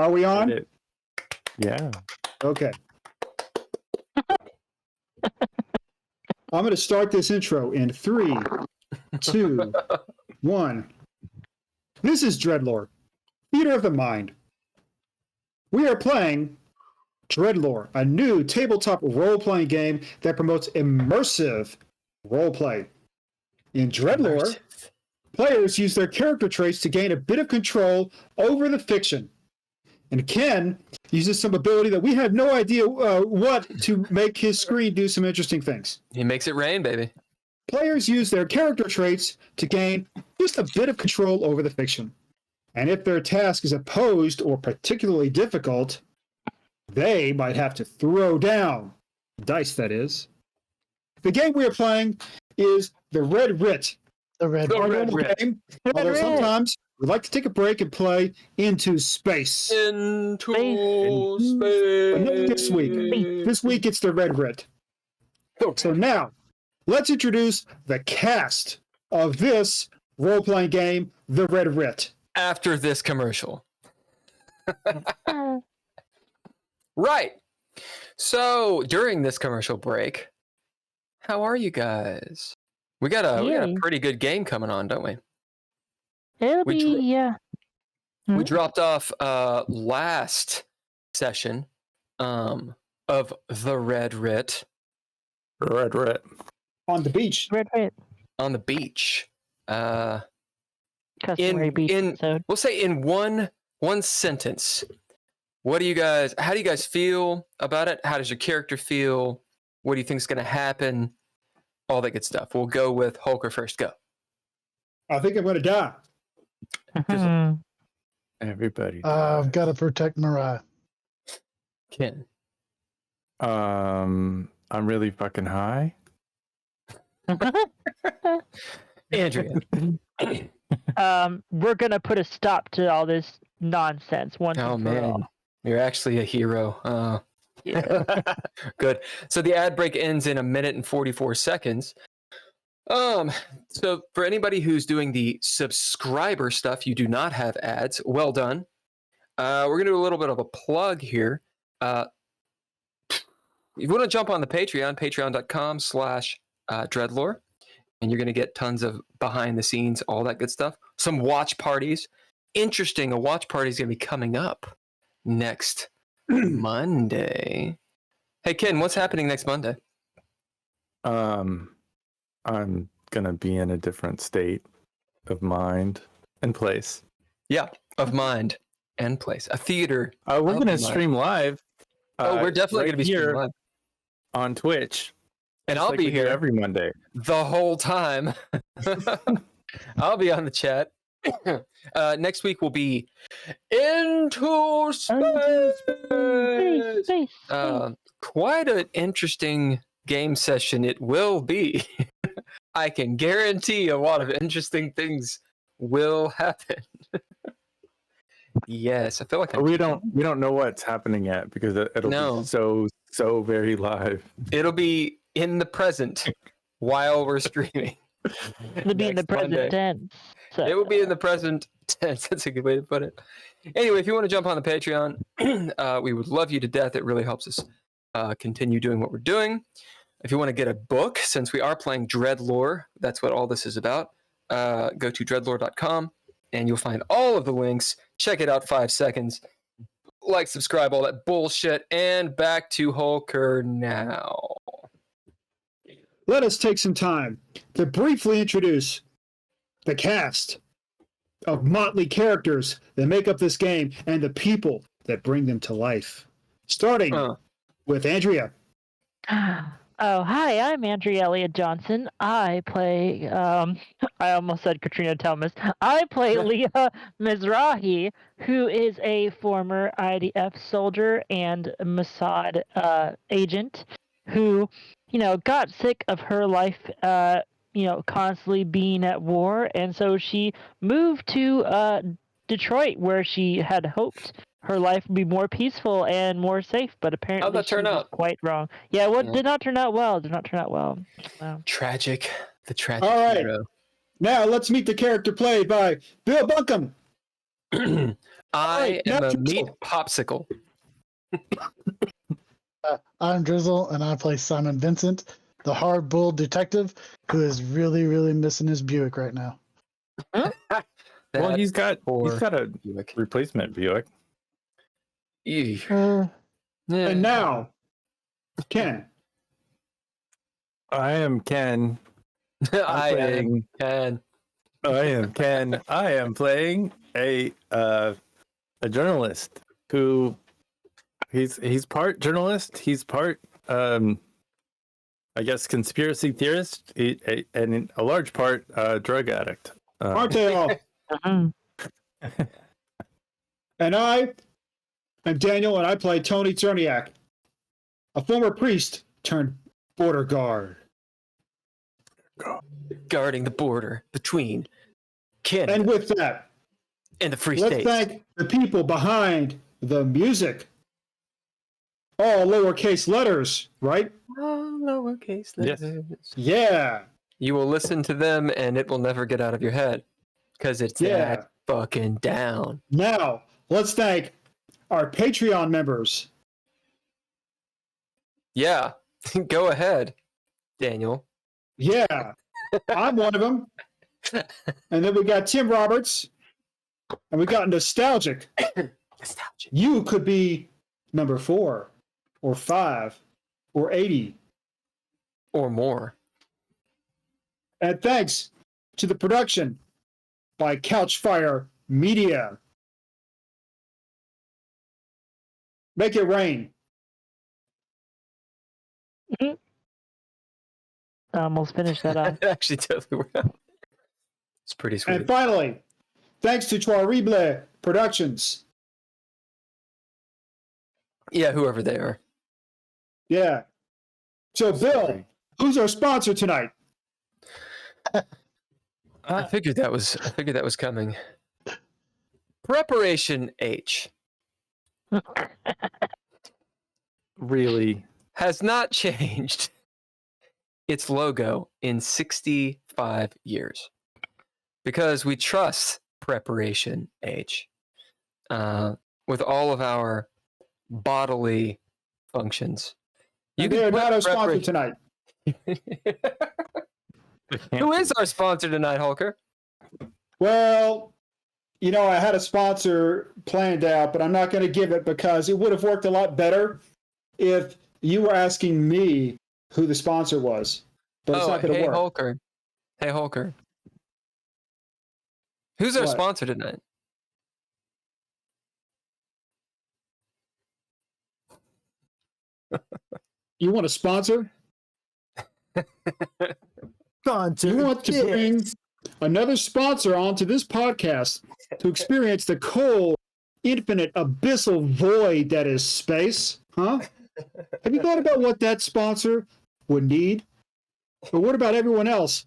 Are we on? Yeah. Okay. I'm going to start this intro in 3, 2, 1. This is DreadLore, Theater of the Mind. We are playing DreadLore, a new tabletop role-playing game that promotes immersive roleplay. In DreadLore, players use their character traits to gain a bit of control over the fiction. And Ken uses some ability that we have no idea what to make his screen do some interesting things. He makes it rain, baby. Players use their character traits to gain just a bit of control over the fiction. And if their task is opposed or particularly difficult, they might have to throw down dice, that is. The game we are playing is the Red Writ. The Red Writ. Game, although sometimes we'd like to take a break and play Into Space. Into space. But not this week. This week it's the Red Writ. So now, let's introduce the cast of this role-playing game, the Red Writ. After this commercial. Right. So during this commercial break, how are you guys? We got a pretty good game coming on, don't we? It'll be, yeah. We dropped off last session of the Red Writ. Red Writ. On the beach. Red Writ. On the beach. Customary beach episode. We'll say in one sentence. How do you guys feel about it? How does your character feel? What do you think is going to happen? All that good stuff. We'll go with Holker first. Go. I think I'm going to die. Everybody. I've got to protect Mariah. Ken. I'm really fucking high. Andrea. We're going to put a stop to all this nonsense once Oh, and for man. all. You're actually a hero. Yeah. Good. So the ad break ends in 1 minute and 44 seconds. So for anybody who's doing the subscriber stuff, you do not have ads. Well done. We're gonna do a little bit of a plug here. If you want to jump on the Patreon, patreon.com/DreadLore, and you're gonna get tons of behind the scenes, all that good stuff. Some watch parties. Interesting. A watch party is gonna be coming up next Monday. Hey Ken, what's happening next Monday? I'm gonna be in a different state of mind and place. Yeah, of mind and place. A theater. We're gonna stream live. We're definitely gonna be streaming live on Twitch, and I'll be here every Monday the whole time. I'll be on the chat. Next week will be Into Space. Quite an interesting game session it will be. I can guarantee a lot of interesting things will happen. Yes, I feel like we don't know what's happening yet because it'll be so very live. It'll be in the present while we're streaming. It'll be in the present tense. So. It will be in the present tense. That's a good way to put it. Anyway, if you want to jump on the Patreon, we would love you to death. It really helps us continue doing what we're doing. If you want to get a book, since we are playing DreadLore, that's what all this is about, go to dreadlore.com and you'll find all of the links. Check it out, 5 seconds. Like, subscribe, all that bullshit. And back to Holker now. Let us take some time to briefly introduce the cast of motley characters that make up this game and the people that bring them to life. Starting with Andrea. Oh, hi, I'm Andrea Elliott Johnson. I play, I almost said Katrina Thomas. I play Leah Mizrahi, who is a former IDF soldier and Mossad agent who, got sick of her life, constantly being at war. And so she moved to Detroit, where she had hoped her life would be more peaceful and more safe, but apparently how'd that turn out? Quite wrong. Yeah, did not turn out well. Wow. Tragic. The tragic All right. hero. Now let's meet the character played by Bill Buncombe. I right, am now a meat Drizzle. popsicle. I'm Drizzle, and I play Simon Vincent, the hard-bulled detective who is really, really missing his Buick right now. Well, he's got poor a Buick. replacement Buick. Eesh. Uh, And now, Ken. I am Ken. I am playing- Ken. I am Ken. I am playing a journalist who he's part journalist. He's part I guess conspiracy theorist, and a large part drug addict. Aren't they all? Mhm. And I am Daniel, and I play Tony Czerniak, a former priest turned border guard. Guarding the border between Canada And with that, and the Free let's States. thank the people behind the music. All lowercase letters, right? Oh, lowercase Yes. letters. Yeah. You will listen to them and it will never get out of your head because it's Yeah. that fucking down. Now, let's thank our Patreon members. Yeah. Go ahead, Daniel. Yeah. I'm one of them. And then we got Tim Roberts. And we got Nostalgic. Nostalgia. You could be number 4 or 5 or 80. Or more. And thanks to the production by Couchfire Media. Make it rain. I almost finished that off. It actually totally worked out. It's pretty sweet. And finally, thanks to Trois Productions. Yeah, whoever they are. Yeah. So, Bill, who's our sponsor tonight? I figured that was coming. Preparation H Really, has not changed its logo in 65 years because we trust Preparation H with all of our bodily functions. They can are put not our sponsor preparation- tonight. Who is our sponsor tonight, Hulker? Well, you know, I had a sponsor planned out, but I'm not going to give it because it would have worked a lot better if you were asking me who the sponsor was. But it's not going to hey work. Hulker. Hey Hulker. Who's our What? sponsor tonight? You want a sponsor? You want to bring another sponsor onto this podcast to experience the cold, infinite, abyssal void that is space? Huh? Have you thought about what that sponsor would need? Or what about everyone else?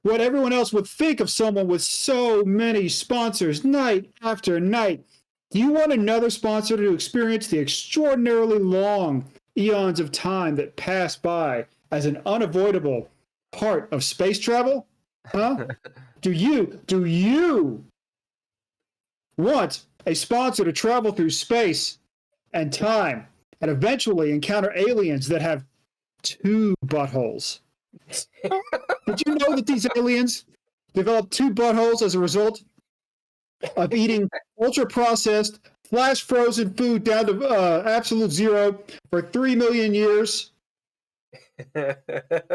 What everyone else would think of someone with so many sponsors night after night? Do you want another sponsor to experience the extraordinarily long eons of time that pass by as an unavoidable part of space travel? Huh? Do you want a sponsor to travel through space and time and eventually encounter aliens that have 2 buttholes? Did you know that these aliens developed 2 buttholes as a result of eating ultra-processed, flash-frozen food down to absolute zero for 3 million years? You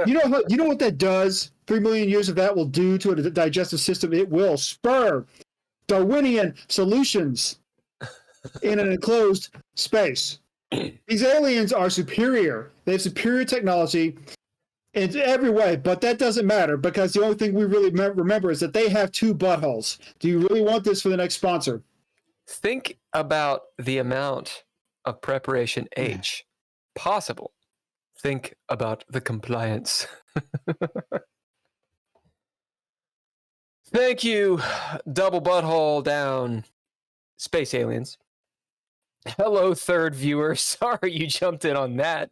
know what that does? 3 million years of that will do to a digestive system. It will spur Darwinian solutions in an enclosed space. These aliens are superior. They have superior technology in every way, but that doesn't matter because the only thing we really remember is that they have 2 buttholes. Do you really want this for the next sponsor? Think about the amount of Preparation H possible. Think about the compliance. Thank you, double butthole down, space aliens. Hello, third viewer. Sorry you jumped in on that.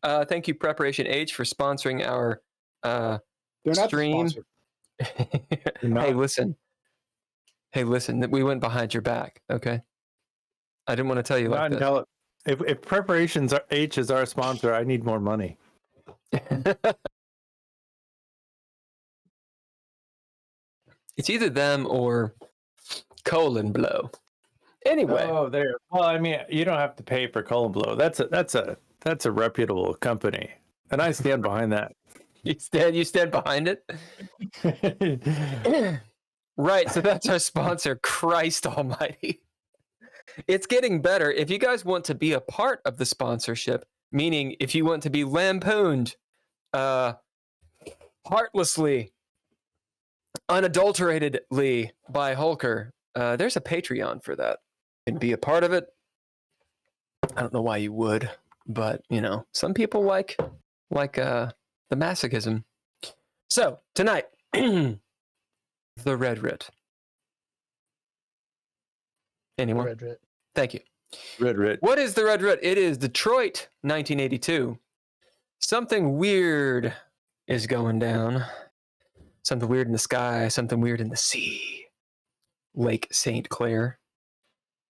Thank you, Preparation H, for sponsoring our They're not stream. the sponsor. Hey, listen. Hey, listen, we went behind your back, okay? I didn't want to tell you Not like until if preparations are H is our sponsor, I need more money. this. It's either them or colon blow. Anyway, Oh, there. Well, I mean, you don't have to pay for colon blow. That's a reputable company, and I stand behind that. you stand behind it. Right, so that's our sponsor, Christ Almighty. It's getting better. If you guys want to be a part of the sponsorship, meaning if you want to be lampooned heartlessly, unadulteratedly by Hulker, there's a Patreon for that. You can be a part of it. I don't know why you would, but you know, some people like the masochism. So tonight, the Red Writ. Anyone? Red Writ. Thank you. Red Writ. What is the Red Writ? It is Detroit, 1982. Something weird is going down. Something weird in the sky, something weird in the sea. Lake St. Clair.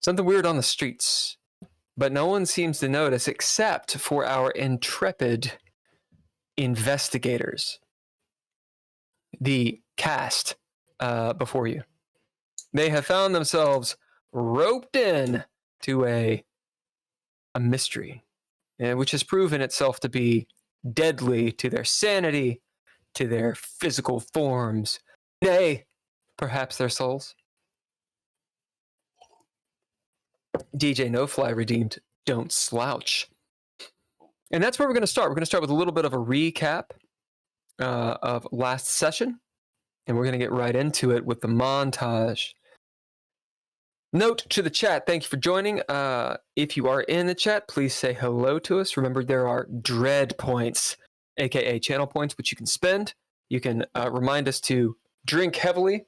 Something weird on the streets. But no one seems to notice except for our intrepid investigators. The cast before you. They have found themselves roped in to a mystery, which has proven itself to be deadly to their sanity, to their physical forms, nay, perhaps their souls. DJ No Fly redeemed Don't Slouch. And that's where we're going to start. We're going to start with a little bit of a recap of last session, and we're going to get right into it with the montage. Note to the chat, thank you for joining. If you are in the chat, please say hello to us. Remember, there are dread points, aka channel points, which you can spend. You can remind us to drink heavily,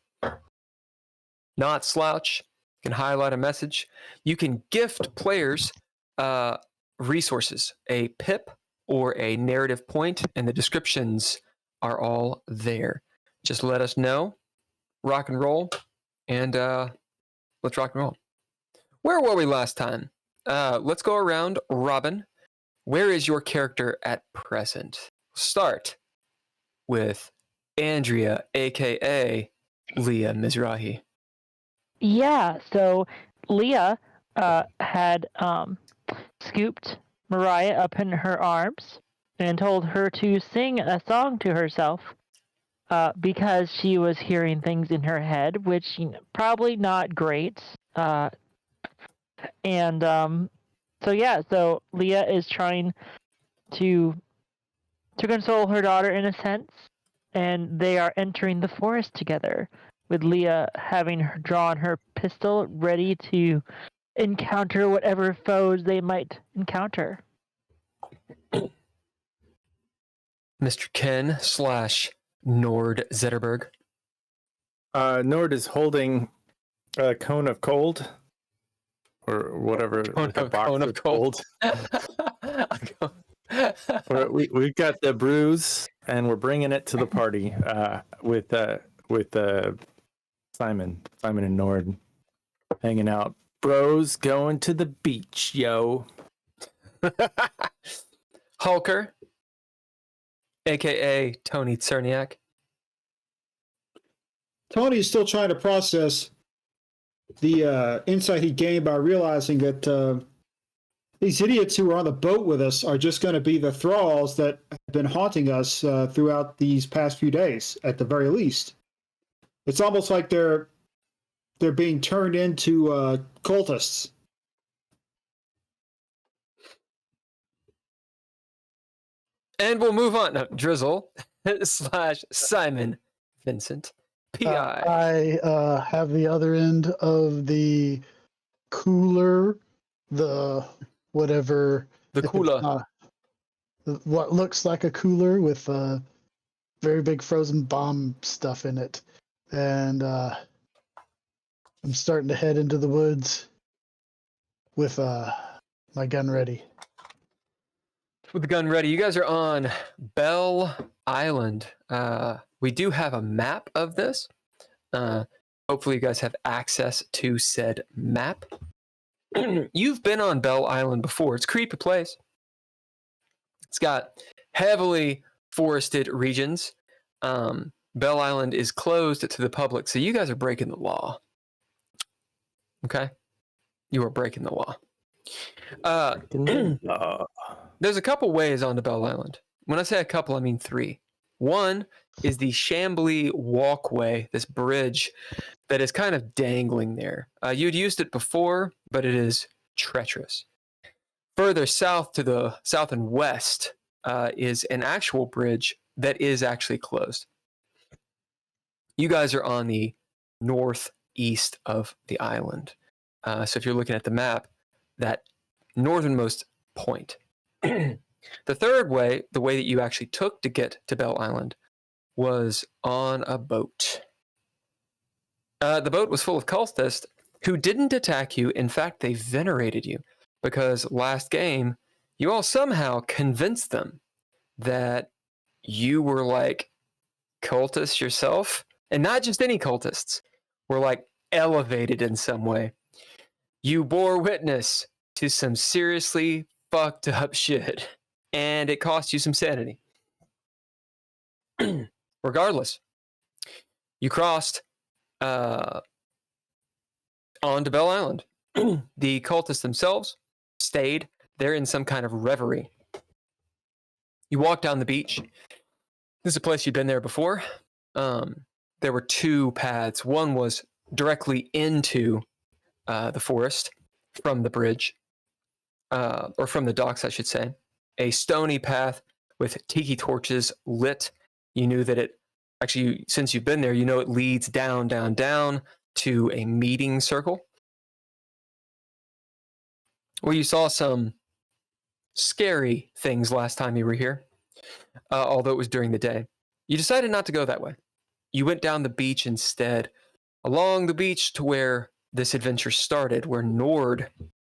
not slouch. You can highlight a message. You can gift players resources, a pip or a narrative point, and the descriptions are all there. Just let us know. Rock and roll, and let's rock and roll. Where were we last time? Let's go around. Robin, where is your character at present? Start with Andrea, aka Leah Mizrahi. Yeah, so Leah had scooped Mariah up in her arms and told her to sing a song to herself because she was hearing things in her head, which probably not great. So Leah is trying to console her daughter in a sense, and they are entering the forest together, with Leah having drawn her pistol ready to encounter whatever foes they might encounter. Mr. Ken / Nord Zetterberg. Nord is holding a cone of cold, or whatever. Cone a box of cold. We've got the brews, and we're bringing it to the party with Simon and Nord hanging out. Bros going to the beach, yo. Hulker, aka Tony Cerniak. Tony's still trying to process the insight he gained by realizing that these idiots who are on the boat with us are just going to be the thralls that have been haunting us throughout these past few days, at the very least. It's almost like they're being turned into cultists. And we'll move on. No, Drizzle / Simon Vincent. PI. I have the other end of the cooler, the whatever. The if it's cooler. not- what looks like a cooler with very big frozen bomb stuff in it. And I'm starting to head into the woods with my gun ready. With the gun ready. You guys are on Bell Island. We do have a map of this, but Hopefully, you guys have access to said map. You've been on Bell Island before. It's a creepy place. It's got heavily forested regions. Bell Island is closed to the public, so you guys are breaking the law. Okay? You are breaking the law. There's a couple ways onto Bell Island. When I say a couple, I mean 3. One is the Shambly walkway, this bridge that is kind of dangling there. You'd used it before, but it is treacherous. Further south to the south and west is an actual bridge that is actually closed. You guys are on the northeast of the island. So if you're looking at the map, that northernmost point. The third way, the way that you actually took to get to Bell Island, was on a boat. The boat was full of cultists who didn't attack you. In fact, they venerated you because last game, you all somehow convinced them that you were like cultists yourself, and not just any cultists, were like elevated in some way. You bore witness to some seriously fucked up shit, and it cost you some sanity. Regardless, you crossed onto Bell Island. The cultists themselves stayed. They're in some kind of reverie. You walk down the beach. This is a place you'd been there before. There were 2 paths. One was directly into the forest from the bridge, or from the docks, I should say. A stony path with tiki torches lit. You knew that it, actually, since you've been there, you know it leads down, down, down to a meeting circle where you saw some scary things last time you were here, although it was during the day. You decided not to go that way. You went down the beach instead, along the beach to where this adventure started, where Nord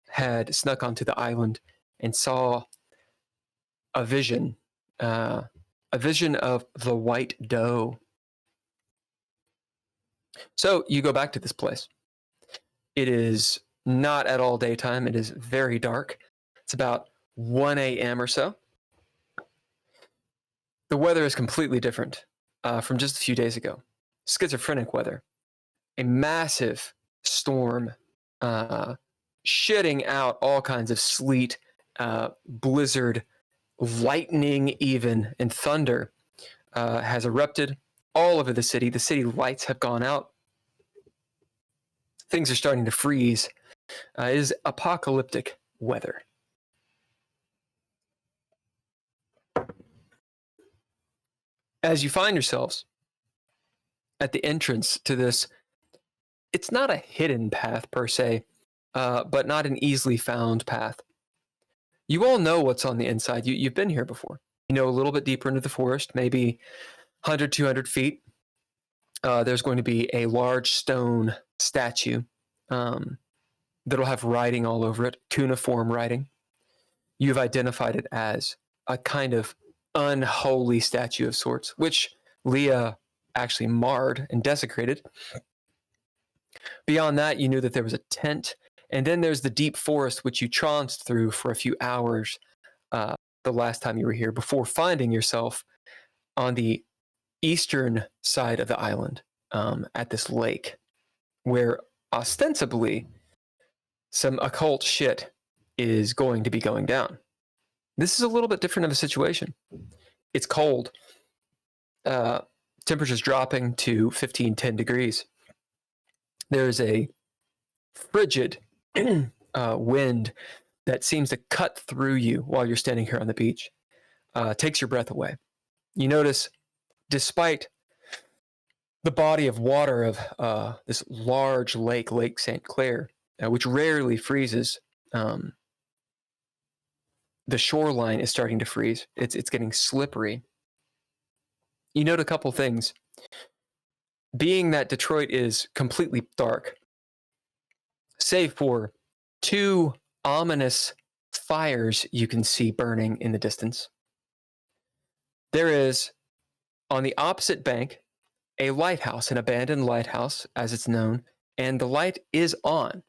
had snuck onto the island and saw a vision of the white doe. So you go back to this place. It is not at all daytime. It is very dark. It's about 1 a.m. or so. The weather is completely different from just a few days ago. Schizophrenic weather. A massive storm shitting out all kinds of sleet, blizzard, lightning even, and thunder has erupted all over the city. The city lights have gone out. Things are starting to freeze. It is apocalyptic weather. As you find yourselves at the entrance to this, it's not a hidden path per se, but not an easily found path. You all know what's on the inside. You've been here before. You know, a little bit deeper into the forest, maybe 100, 200 feet. There's going to be a large stone statue that'll have writing all over it, cuneiform writing. You've identified it as a kind of unholy statue of sorts, which Leah actually marred and desecrated. Beyond that, you knew that there was a tent, and then there's the deep forest, which you tranced through for a few hours the last time you were here, before finding yourself on the eastern side of the island at this lake, where ostensibly some occult shit is going to be going down. This is a little bit different of a situation. It's cold. Temperature's dropping to 15, 10 degrees. There's a frigid wind that seems to cut through you while you're standing here on the beach. Takes your breath away. You notice, despite the body of water of this large lake, Lake St. Clair, which rarely freezes, the shoreline is starting to freeze. It's getting slippery. You note a couple things. Being that Detroit is completely dark, save for 2 ominous fires you can see burning in the distance. There is, on the opposite bank, a lighthouse, an abandoned lighthouse, as it's known, and the light is on.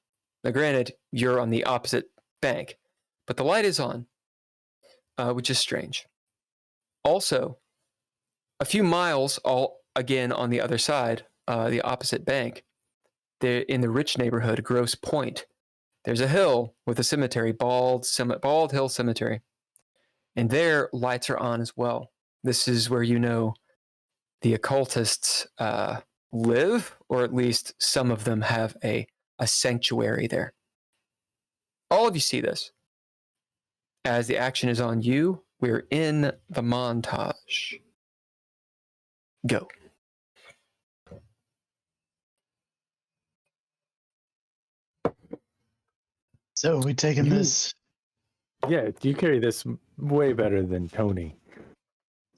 Now, granted, you're on the opposite bank, but the light is on, which is strange. Also, a few miles, all again on the other side, the opposite bank, in the rich neighborhood, Grosse Pointe, there's a hill with a cemetery, Bald Hill Cemetery, and there lights are on as well. This is where the occultists live, or at least some of them have a sanctuary there. All of you see this. As the action is on you, we're in the montage. Go. So we taking this. Yeah, you carry this way better than Tony.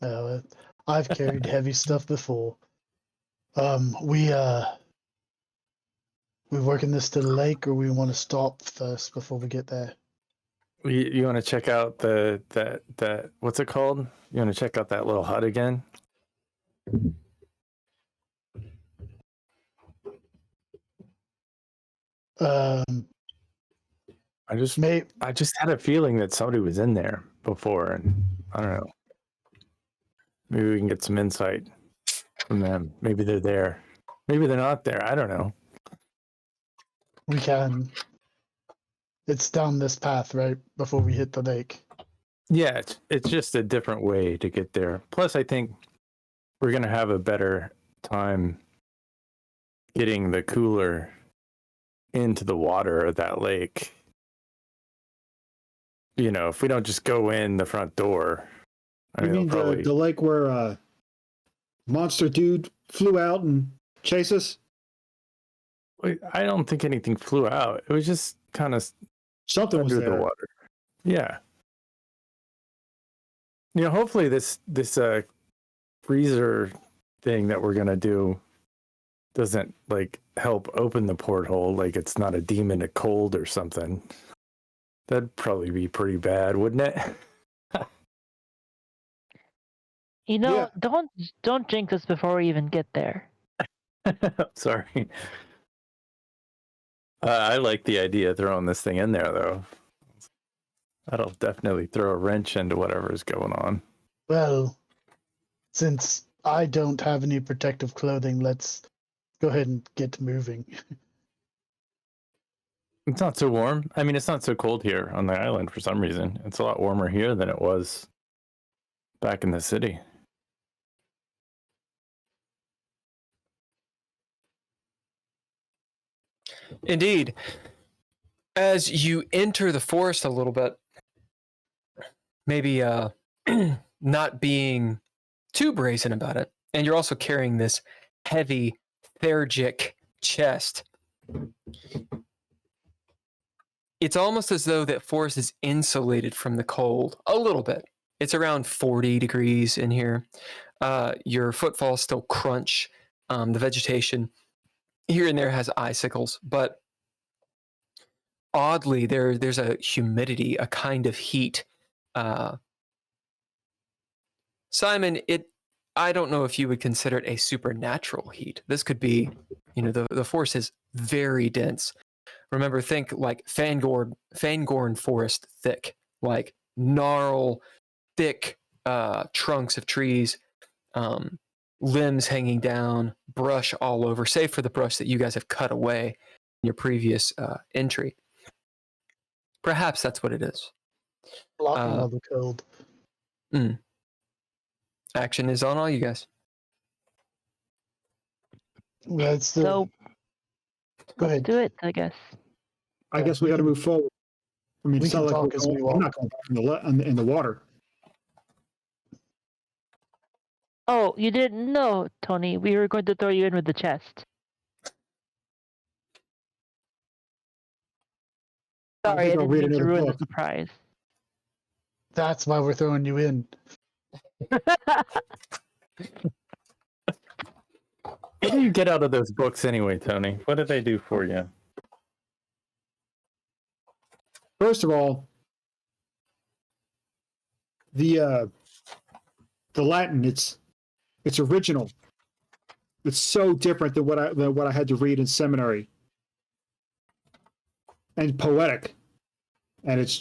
I've carried heavy stuff before. We working this to the lake, or we want to stop first before we get there? You want to check out that what's it called? You want to check out that little hut again? I just had a feeling that somebody was in there before, and I don't know. Maybe we can get some insight from them. Maybe they're there. Maybe they're not there. I don't know. We can. It's down this path, right, before we hit the lake. Yeah, it's just a different way to get there. Plus, I think we're going to have a better time getting the cooler into the water of that lake. You know, if we don't just go in the front door. You mean the lake where monster dude flew out and chased us? I don't think anything flew out. It was just kind of something under was there. The water. Yeah. You know, hopefully this freezer thing that we're gonna do doesn't like help open the porthole. Like it's not a demon of cold or something. That'd probably be pretty bad, wouldn't it? You know, Yeah. don't jinx us before we even get there. Sorry. I like the idea of throwing this thing in there, though. That'll definitely throw a wrench into whatever's going on. Well, since I don't have any protective clothing, let's go ahead and get moving. It's not so warm. I mean, it's not so cold here on the island for some reason. It's a lot warmer here than it was back in the city. Indeed. As you enter the forest a little bit, maybe not being too brazen about it, and you're also carrying this heavy Thergic chest. It's almost as though that forest is insulated from the cold a little bit. It's around 40 degrees in here. Your footfalls still crunch. The vegetation here and there has icicles, but oddly, there's a humidity, a kind of heat. Simon, I don't know if you would consider it a supernatural heat. This could be, the forest is very dense. Remember, think like Fangorn forest thick, like gnarl, thick trunks of trees, limbs hanging down, brush all over, save for the brush that you guys have cut away in your previous entry. Perhaps that's what it is. Blocking all the cold. Action is on all you guys. Let's So go ahead. do it, I guess. I guess we got to move forward. I mean, We it's not can like talk as we I'm walk. not going back in the water. Oh, you didn't know, Tony. We were going to throw you in with the chest. Sorry, I think I'll didn't read mean to another ruin the book. surprise. That's why we're throwing you in. What do you get out of those books anyway, Tony? What did they do for you? First of all, the Latin, it's original. It's so different than what I had to read in seminary, and poetic, and it's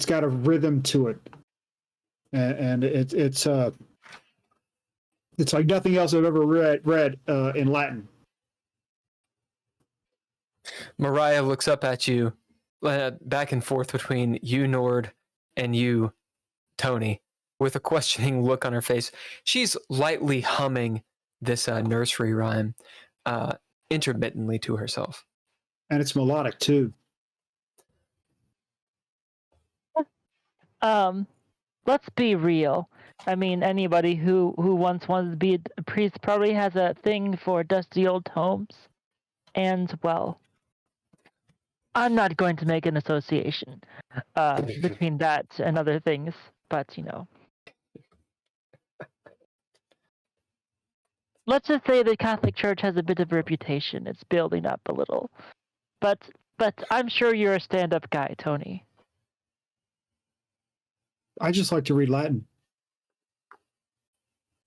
got a rhythm to it, and it's like nothing else I've ever read in Latin. Mariah looks up at you, back and forth between you, Nord, and you, Tony, with a questioning look on her face. She's lightly humming this nursery rhyme intermittently to herself. And it's melodic too. Let's be real. I mean, anybody who once wanted to be a priest probably has a thing for dusty old tomes. And, well, I'm not going to make an association between that and other things, but, you know. Let's just say the Catholic Church has a bit of a reputation. It's building up a little. But I'm sure you're a stand-up guy, Tony. I just like to read Latin.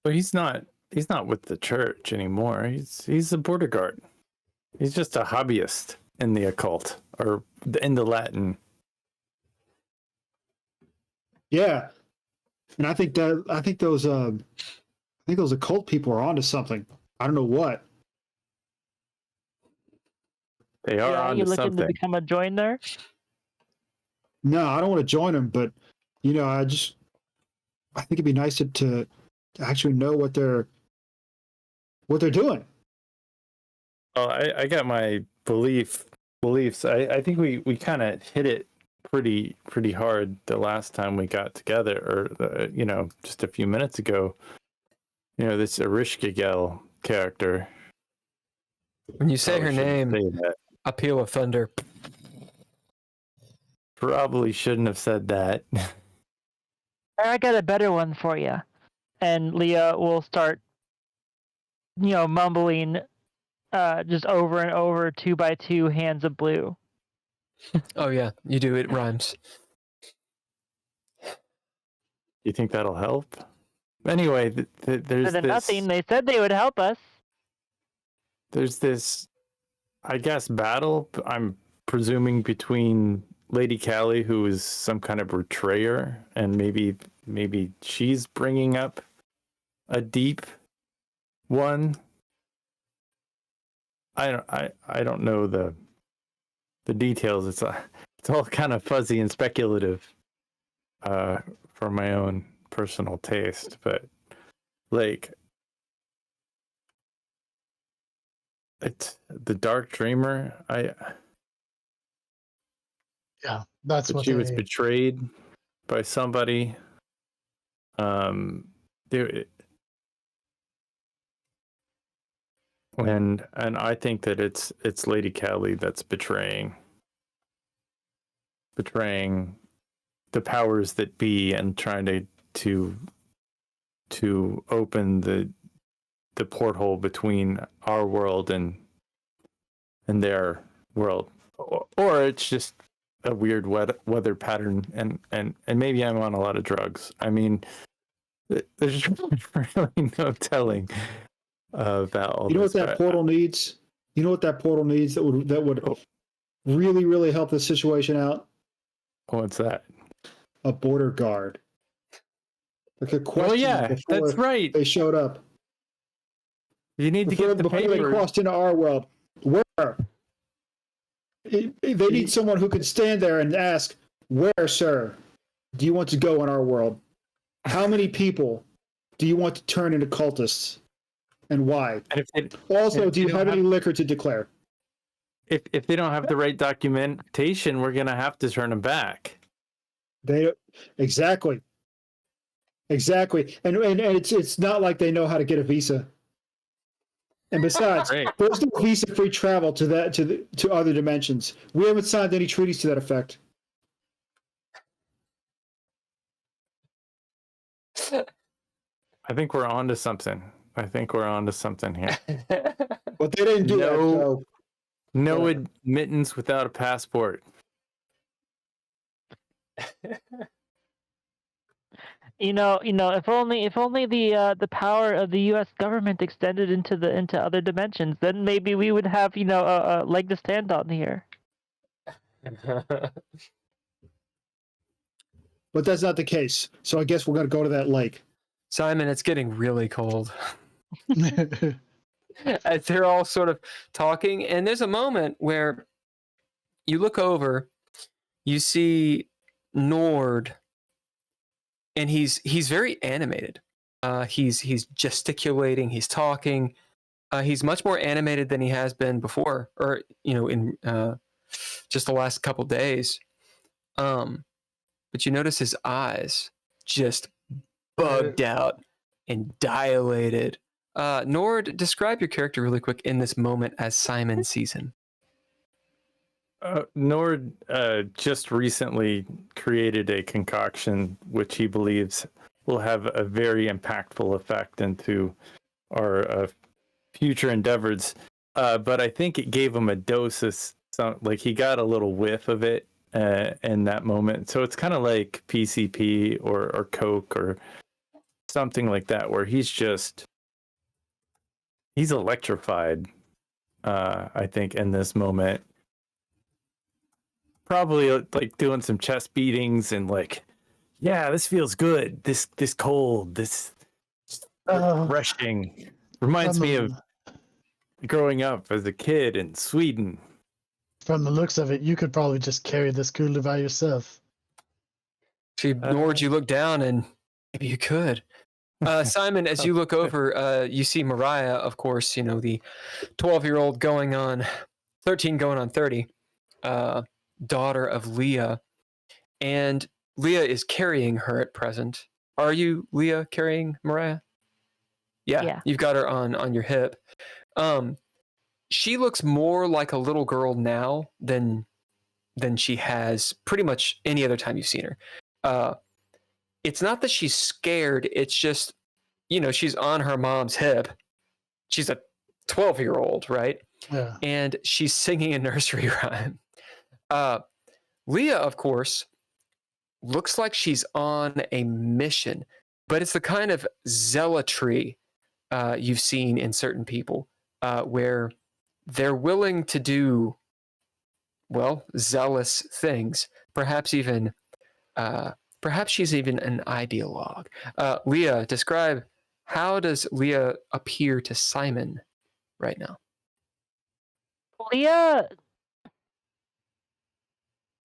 But he's not with the church anymore. He's a border guard. He's just a hobbyist in the occult or in the Latin. Yeah. And I think those occult people are onto something. I don't know what. They are Are you onto looking something. to become a joiner? No, I don't want to join them, but you know, I think it'd be nice to actually know what they're doing. Well, I got my beliefs. I think we kind of hit it pretty hard the last time we got together, or just a few minutes ago. This Erishkigel character. When you say her name, say that. a peal of thunder. Probably shouldn't have said that. I got a better one for you. And Leah will start, mumbling just over and over, 2 by 2 hands of blue. Oh yeah, you do. It rhymes. You think that'll help? Anyway, there's Better than this. nothing. They said they would help us. There's this, I guess, battle. I'm presuming between Lady Callie, who is some kind of betrayer, and maybe she's bringing up a deep one. I don't know the details. It's all kind of fuzzy and speculative for my own personal taste, but like it's the Dark Dreamer. Yeah, that's what she was betrayed by somebody. And I think that it's Lady Callie that's betraying the powers that be and trying to open the porthole between our world and their world, or it's just a weird weather pattern, and maybe I'm on a lot of drugs. I mean, there's really no telling about all You know this, what that portal needs? You know what that portal needs that would really, really help the situation out? What's that? A border guard. Like a question. Oh yeah, that's right. They showed up. You need to Before get the they paper. crossed into our world. Where? They need someone who can stand there and ask, "Where, sir, do you want to go in our world? How many people do you want to turn into cultists, and why? And Also, do you have any liquor to declare?" If they don't have the right documentation, we're gonna have to turn them back. Exactly, and it's not like they know how to get a visa. And besides, Great. there's no visa-free travel to other dimensions. We haven't signed any treaties to that effect. I think we're on to something. Here. But they didn't do that. So. No admittance without a passport. if only the power of the U.S. government extended into other dimensions, then maybe we would have a leg to stand on here. But that's not the case. So I guess we're going to go to that lake. Simon, it's getting really cold. As they're all sort of talking, and there's a moment where you look over, you see Nord, and he's very animated. He's gesticulating, he's talking. He's much more animated than he has been before, or in just the last couple days. But you notice his eyes just bugged out and dilated. Nord, describe your character really quick in this moment as Simon sees him. Nord just recently created a concoction which he believes will have a very impactful effect into our future endeavors. But I think it gave him a dose of like he got a little whiff of it in that moment. So it's kind of like PCP or Coke or something like that, where he's electrified. I think in this moment. Probably like doing some chest beatings and like, yeah, this feels good. This cold, this refreshing. Reminds me of growing up as a kid in Sweden. From the looks of it, you could probably just carry this cooler by yourself. See, Nord, you look down and maybe you could. Simon, as you look over, you see Mariah, of course, the 12-year-old going on 13 going on 30. Daughter of Leah, and Leah is carrying her at present. Are you, Leah, carrying Mariah? Yeah. You've got her on your hip. She looks more like a little girl now than she has pretty much any other time you've seen her. It's not that she's scared, it's just, she's on her mom's hip. She's a 12-year-old, right? Yeah. And she's singing a nursery rhyme. Leah, of course, looks like she's on a mission, but it's the kind of zealotry you've seen in certain people, where they're willing to do, zealous things. Perhaps she's even an ideologue. Leah, describe, how does Leah appear to Simon right now? Leah,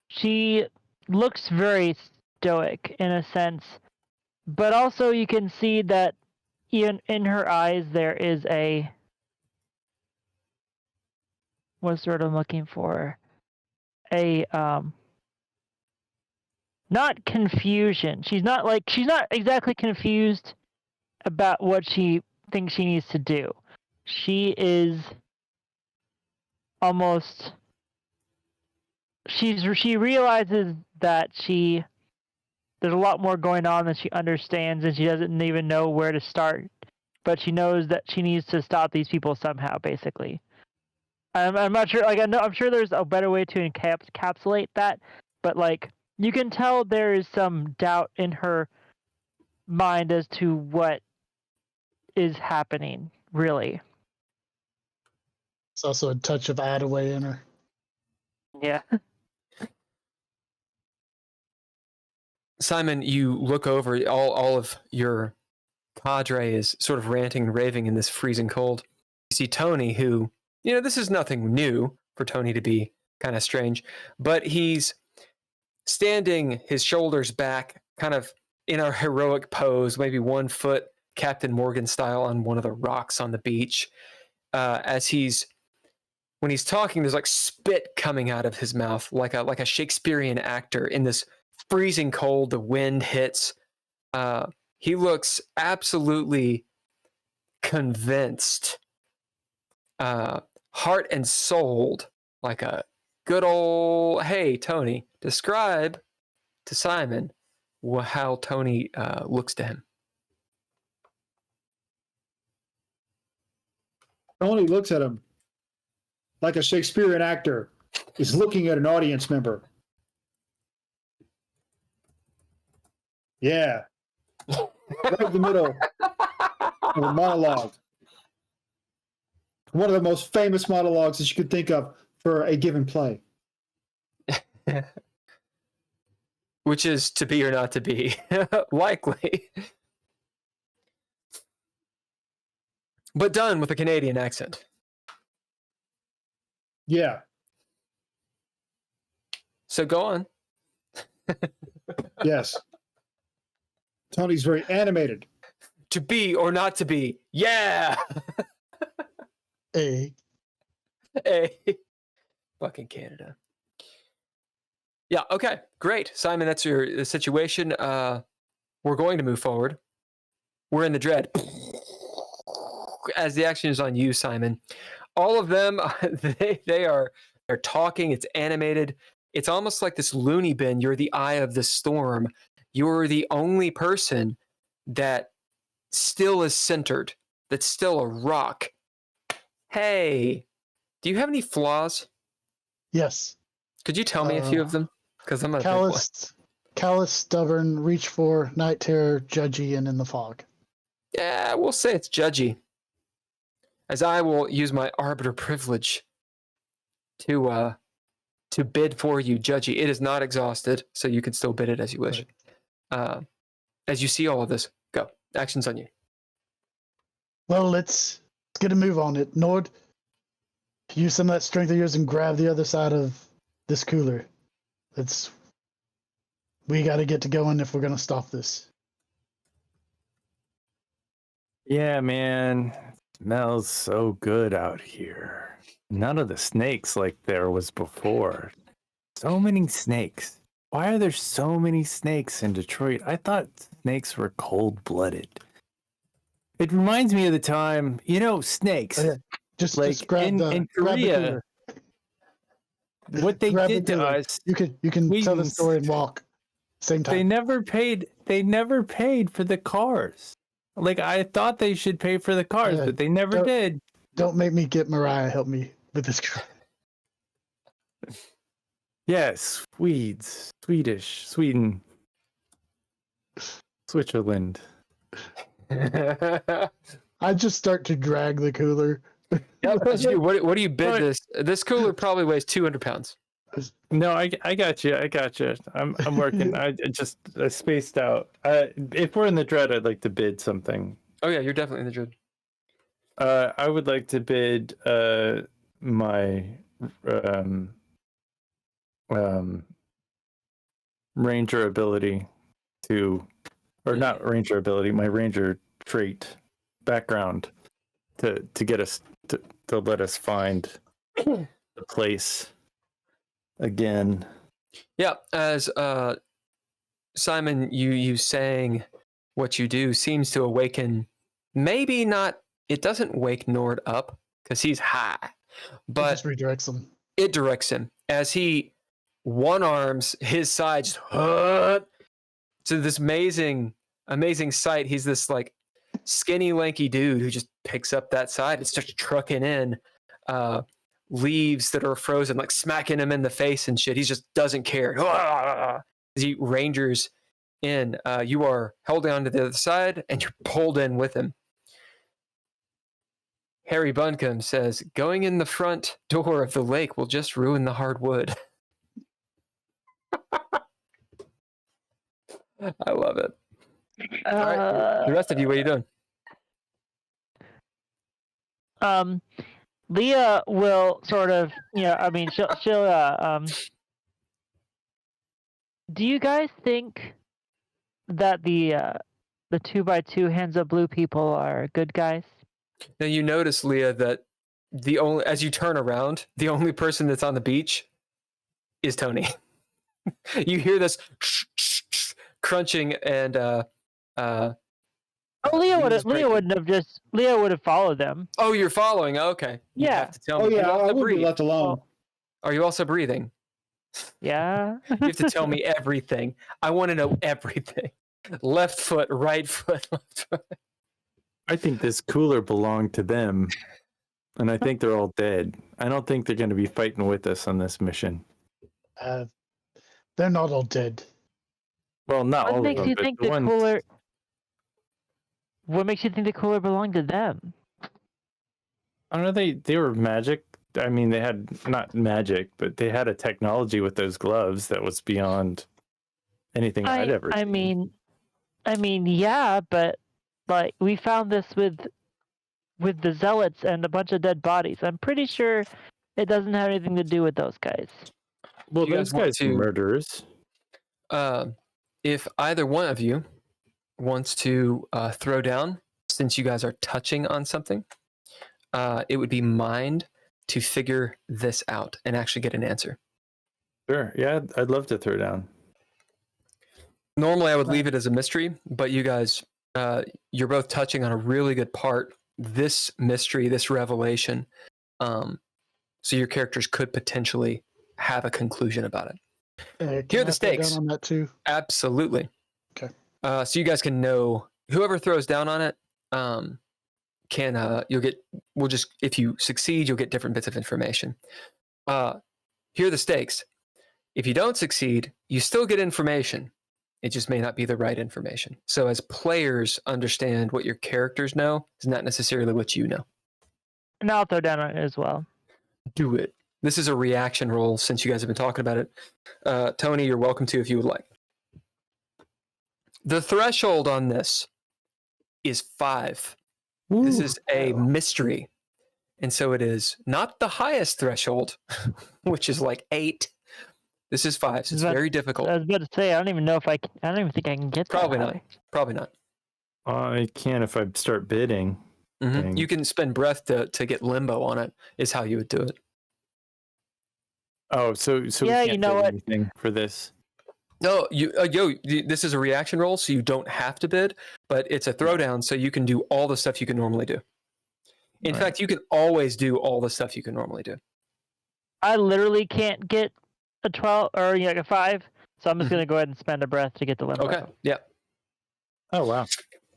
she looks very stoic in a sense, but also you can see that even in her eyes there is what's the word I'm looking for? Not confusion. She's not exactly confused about what she thinks she needs to do. She is almost, she realizes that there's a lot more going on than she understands, and she doesn't even know where to start, but she knows that she needs to stop these people somehow, basically. I'm not sure, I'm sure there's a better way to encapsulate that, but you can tell there is some doubt in her mind as to what is happening, really. It's also a touch of Adaway in her. Yeah. Simon, you look over, all of your cadre is sort of ranting and raving in this freezing cold. You see Tony, who, this is nothing new for Tony to be kind of strange, but he's standing his shoulders back, kind of in a heroic pose, maybe 1 foot Captain Morgan style on one of the rocks on the beach. When he's talking, there's like spit coming out of his mouth, like a Shakespearean actor in this freezing cold. The wind hits. He looks absolutely convinced, heart and souled, like a good old, hey, Tony, describe to Simon how Tony looks to him. Tony looks at him like a Shakespearean actor is looking at an audience member. Yeah. right in the middle of a monologue. One of the most famous monologues that you could think of for a given play. Which is to be or not to be. Likely. But done with a Canadian accent. Yeah. So go on. Yes. Tony's very animated. To be or not to be. Yeah. A. Hey. Fucking Canada. Yeah, okay. Great. Simon, that's the situation. We're going to move forward. We're in the dread. As the action is on you, Simon. All of them, they're talking. It's animated. It's almost like this loony bin. You're the eye of the storm. You're the only person that still is centered. That's still a rock. Hey, do you have any flaws? Yes. Could you tell me a few of them? Because I'm gonna pick one. Callous, stubborn, reach for, night terror, judgy, and in the fog. Yeah, we'll say it's judgy. As I will use my arbiter privilege to bid for you, judgy. It is not exhausted, so you can still bid it as you wish. Right. As you see all of this, go. Action's on you. Well, let's get a move on it. Nord, use some of that strength of yours and grab the other side of this cooler. We got to get to going if we're going to stop this. Yeah, man. Smells so good out here. None of the snakes like there was before. So many snakes. Why are there so many snakes in Detroit? I thought snakes were cold-blooded. It reminds me of the time, snakes. Oh, yeah. Just grab in grab the Korea, cooler. what they Grab the did to cooler. us, You can tell the Wheaton's- story and walk. Same time. they never paid for the cars. Like, I thought they should pay for the cars, Yeah, but they never did. Don't make me get Mariah help me with this. Yes, Sweden, Switzerland. I just start to drag the cooler. What do you bid this? This cooler probably weighs 200 pounds. No, I got you. I'm working. I spaced out. If we're in the dread, I'd like to bid something. Oh yeah, you're definitely in the dread. I would like to bid my ranger ability or not ranger ability, my ranger trait background to get us to let us find the place again. Yeah, as Simon, you saying what you do seems to awaken. Maybe not. It doesn't wake Nord up because he's high, It but just redirects them. it directs him as he one arms his side just to this amazing sight. He's this like skinny, lanky dude who just picks up that side and starts trucking in leaves that are frozen, like smacking him in the face and shit. He just doesn't care. As he rangers in, you are held down to the other side and you're pulled in with him. Harry Buncombe says, going in the front door of the lake will just ruin the hard wood. I love it. All right, the rest of you, what are you doing? Leah will sort of, she'll do you guys think that the 2x2 hands up blue people are good guys? Now you notice, Leah, that as you turn around, the only person that's on the beach is Tony. You hear this crunching and Leah would have followed them. Oh, you're following. Okay. You Yeah. have to tell Oh me. yeah, You I also would be breathe. left alone. Are you also breathing? Yeah. You have to tell me everything. I want to know everything. Left foot, right foot, left foot. I think this cooler belonged to them, and I think they're all dead. I don't think they're going to be fighting with us on this mission. They're not all dead. Well, not all What of makes them, you but think the the ones... cooler? What makes you think the cooler belonged to them? I don't know. They were magic. I mean, they had not magic, but they had a technology with those gloves that was beyond anything I'd ever seen. I mean, yeah, but like we found this with the zealots and a bunch of dead bodies. I'm pretty sure it doesn't have anything to do with those guys. Well, you those guys want guys are murderers. If either one of you wants to throw down, since you guys are touching on something, it would be mind to figure this out and actually get an answer. Sure. Yeah, I'd love to throw down. Normally, I would leave it as a mystery, but you guys, you're both touching on a really good part. This mystery, this revelation, so your characters could potentially have a conclusion about it. Here are the stakes. Down on that too. Absolutely. Okay. So you guys can know whoever throws down on it. If you succeed, you'll get different bits of information. Here are the stakes. If you don't succeed, you still get information. It just may not be the right information. So as players understand what your characters know is not necessarily what you know. And I'll throw down on it as well. Do it. This is a reaction roll since you guys have been talking about it. Tony, you're welcome to if you would like. The threshold on this is 5. Ooh. This is a mystery. And so it is not the highest threshold, which is like 8. This is 5, so it's very difficult. I was about to say, I don't even think I can get that. Probably not. Probably not. I can if I start bidding. Mm-hmm. You can spend breath to get limbo on it, is how you would do it. Oh, so Yeah, we can't you know bid what? anything for this. No, this is a reaction roll, so you don't have to bid, but it's a throwdown, so you can do all the stuff you can normally do. In fact, you can always do all the stuff you can normally do. I literally can't get a 12 or like a 5, so I'm just gonna go ahead and spend a breath to get the limbo. Okay. Yeah. Oh wow.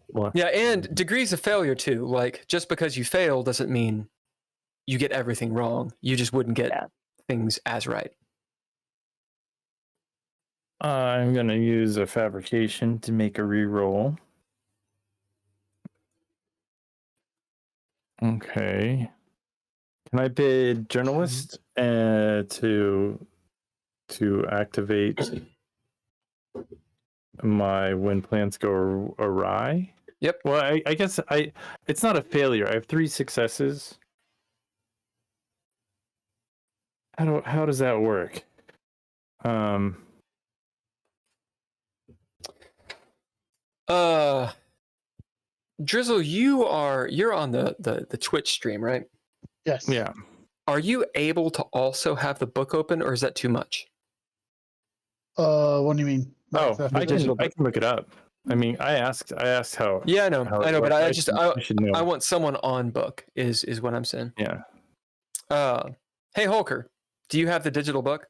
Well, Yeah, and degrees of failure too. Like just because you fail doesn't mean you get everything wrong. You just wouldn't get things as right. I'm gonna use a fabrication to make a reroll. Okay. Can I bid journalist to activate my when plans go awry? Yep. Well, I guess it's not a failure. I have 3 successes. How does that work? Drizzle, you're on the Twitch stream, right? Yes. Yeah. Are you able to also have the book open, or is that too much? What do you mean? Oh, The I digital can look it up. I mean, I asked how. Yeah, I know, but I should know. I want someone on book is what I'm saying. Yeah. Hey Holker, do you have the digital book?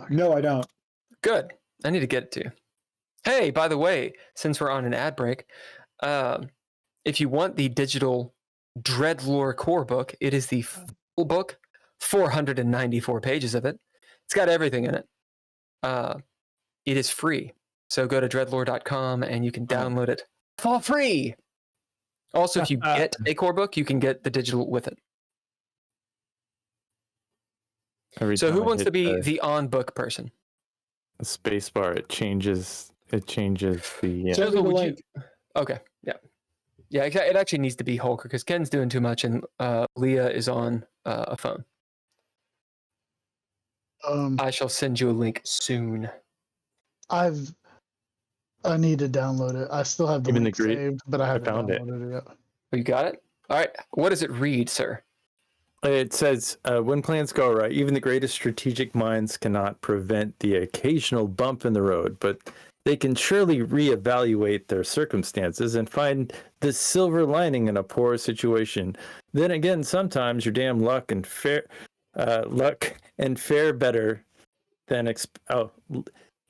No, I don't. Good. I need to get it to you. Hey, by the way, since we're on an ad break, if you want the digital DreadLore Corebook, it is the full book, 494 pages of it. It's got everything in it. It is free. So go to dreadlore.com and you can download it for free. Also, if you get a core book, you can get the digital with it. So who wants to be the on book person? The space bar, it changes the Okay. Yeah, it actually needs to be Holker because Ken's doing too much and Leah is on a phone. I shall send you a link soon. I need to download it. I still have the link saved, but I haven't downloaded it yet. Oh, you got it? All right. What does it read, sir? It says, when plans go right, even the greatest strategic minds cannot prevent the occasional bump in the road, but they can surely reevaluate their circumstances and find the silver lining in a poor situation. Then again, sometimes your damn luck and fare better than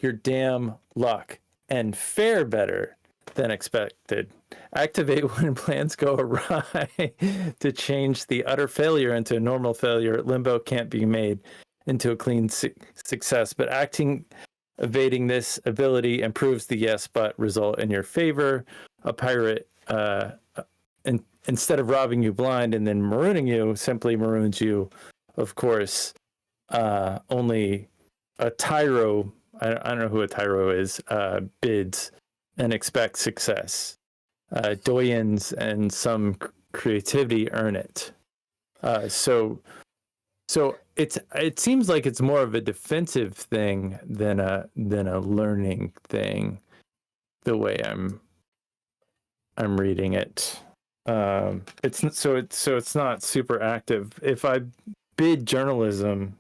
your damn luck and fare better than expected. Activate when plans go awry to change the utter failure into a normal failure. Limbo can't be made into a clean success, but evading this ability improves the yes but result in your favor. A pirate instead of robbing you blind and then marooning you, simply maroons you. Of course, only a tyro, I don't know who a tyro is, bids and expects success. Doyens and some creativity earn it. So it seems like it's more of a defensive thing than a learning thing, the way I'm reading it. It's not super active. If I bid journalism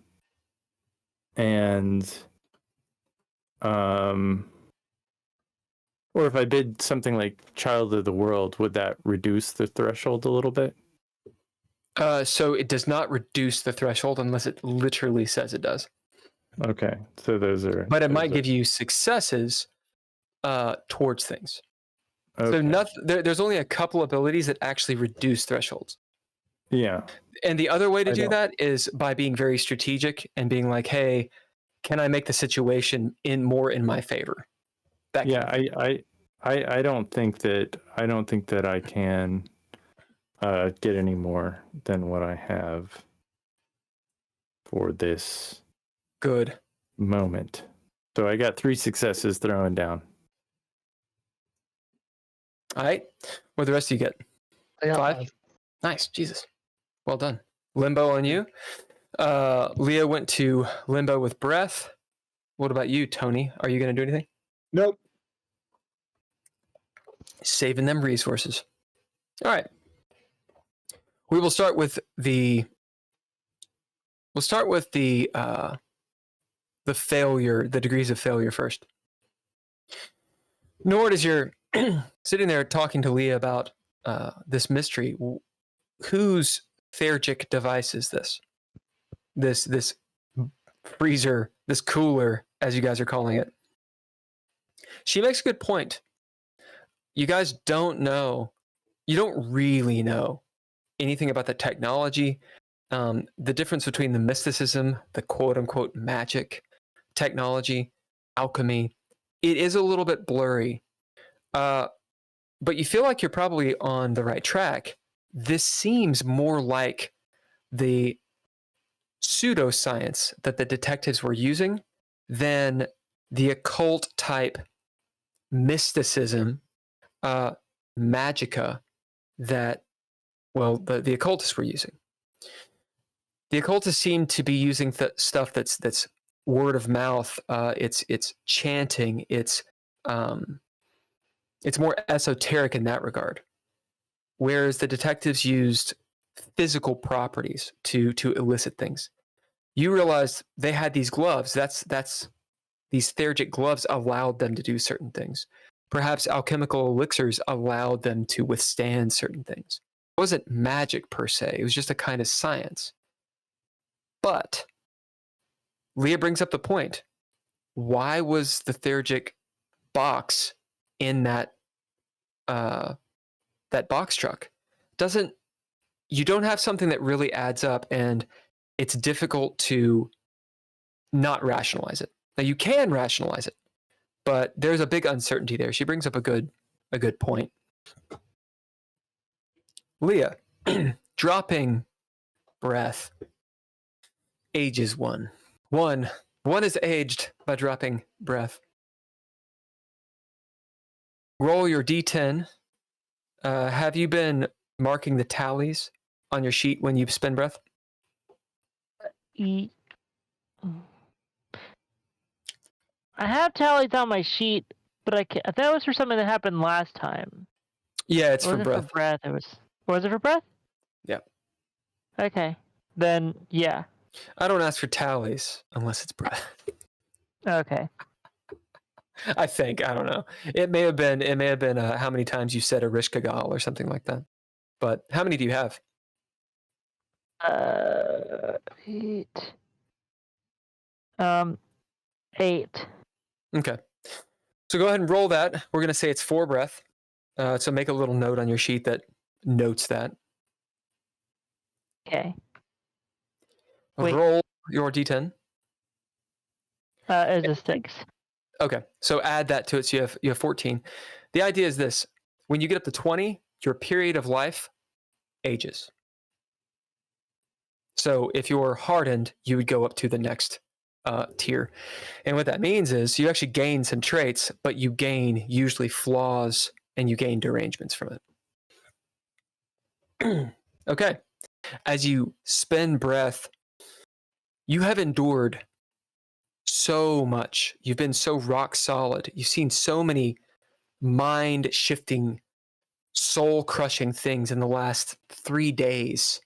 and or if I bid something like Child of the World, would that reduce the threshold a little bit? So it does not reduce the threshold unless it literally says it does. Okay, so those are. But it might give you successes towards things. Okay. So there's only a couple abilities that actually reduce thresholds. Yeah. And the other way to I do know. that is by being very strategic and being like, hey, can I make the situation more in my favor? That Yeah, kind of thing. I don't think that I can get any more than what I have for this Good. moment. So I got 3 successes throwing down. All right. What the rest of you get? I got 5? 5. Nice. Jesus. Well done. Limbo on you. Leah went to limbo with breath. What about you, Tony? Are you going to do anything? Nope. Saving them resources. All right. We will start with the failure, the degrees of failure first. Nord, as you're sitting there talking to Leah about this mystery, whose theurgic device is this? This freezer, this cooler, as you guys are calling it. She makes a good point. You guys don't know. You don't really know anything about the technology, the difference between the mysticism, the quote unquote magic technology, alchemy. It is a little bit blurry, but you feel like you're probably on the right track. This seems more like the pseudoscience that the detectives were using than the occult type mysticism, magica that, well, the occultists were using. The occultists seem to be using stuff that's word of mouth. It's chanting. It's more esoteric in that regard. Whereas the detectives used physical properties to elicit things. You realize they had these gloves. That's these theurgic gloves allowed them to do certain things. Perhaps alchemical elixirs allowed them to withstand certain things. It wasn't magic per se. It was just a kind of science. But Leah brings up the point. Why was the theurgic box in that box truck? You don't have something that really adds up, and it's difficult to not rationalize it. Now you can rationalize it, but there's a big uncertainty there. She brings up a good point. Leah, dropping breath ages one. One is aged by dropping breath. Roll your D10. Have you been marking the tallies on your sheet when you spend breath? I have tallies on my sheet, but that was for something that happened last time. Yeah, it's Or for was breath. it for breath? Was it for breath? Yeah. Okay. Then yeah. I don't ask for tallies unless it's breath. Okay. I think. I don't know. It may have been how many times you said Erishkigal or something like that. But how many do you have? 8. 8. Okay. So go ahead and roll that. We're going to say it's 4 breath. So make a little note on your sheet that notes that. Okay. Wait. Roll your D10. It's a 6. Okay. So add that to it. So you have 14. The idea is this. When you get up to 20, your period of life ages. So if you're hardened, you would go up to the next tier. And what that means is you actually gain some traits, but you gain usually flaws and you gain derangements from it. Okay. As you spend breath, you have endured so much. You've been so rock solid. You've seen so many mind shifting, soul crushing things in the last 3 days,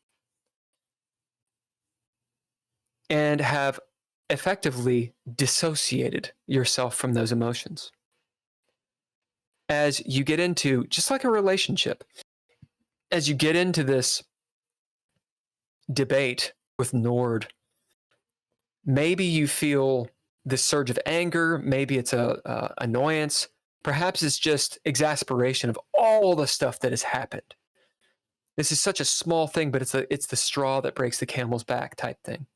and have effectively dissociated yourself from those emotions. As you get into, just like a relationship, as you get into this debate with Nord, maybe you feel this surge of anger, maybe it's a annoyance, perhaps it's just exasperation of all the stuff that has happened. This is such a small thing, but it's the straw that breaks the camel's back type thing.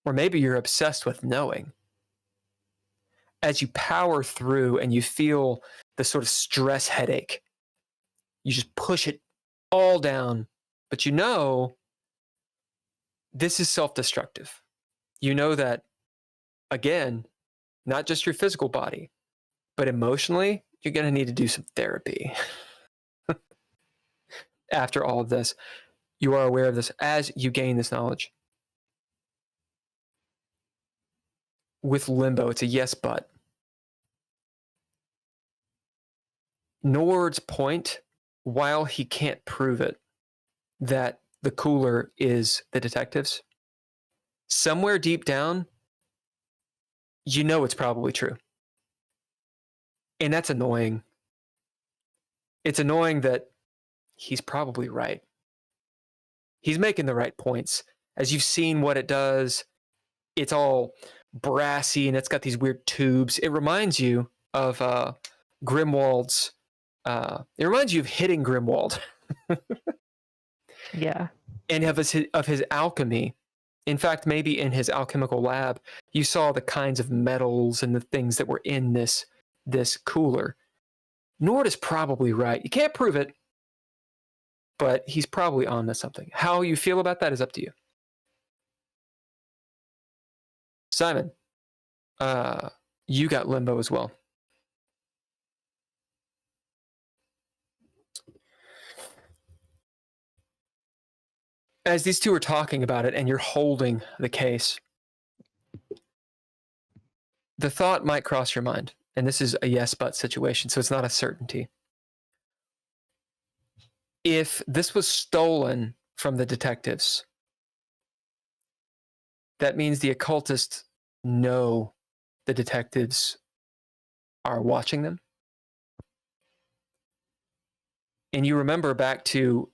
Or maybe you're obsessed with knowing. As you power through and you feel the sort of stress headache, you just push it all down, but you know this is self-destructive. You know that, again, not just your physical body, but emotionally, you're going to need to do some therapy. After all of this, you are aware of this as you gain this knowledge. With limbo, it's a yes, but. Nord's point, while he can't prove it, that the cooler is the detectives, somewhere deep down, you know it's probably true. And that's annoying. It's annoying that he's probably right. He's making the right points. As you've seen what it does, it's all brassy and it's got these weird tubes. It reminds you of Grimwald's. It reminds you of hitting Grimwald. Yeah. And of his alchemy. In fact, maybe in his alchemical lab, you saw the kinds of metals and the things that were in this cooler. Nord is probably right. You can't prove it, but he's probably on to something. How you feel about that is up to you. Simon, you got limbo as well. As these two are talking about it and you're holding the case, the thought might cross your mind, and this is a yes but situation, so it's not a certainty. If this was stolen from the detectives, that means the occultists know the detectives are watching them. And you remember back to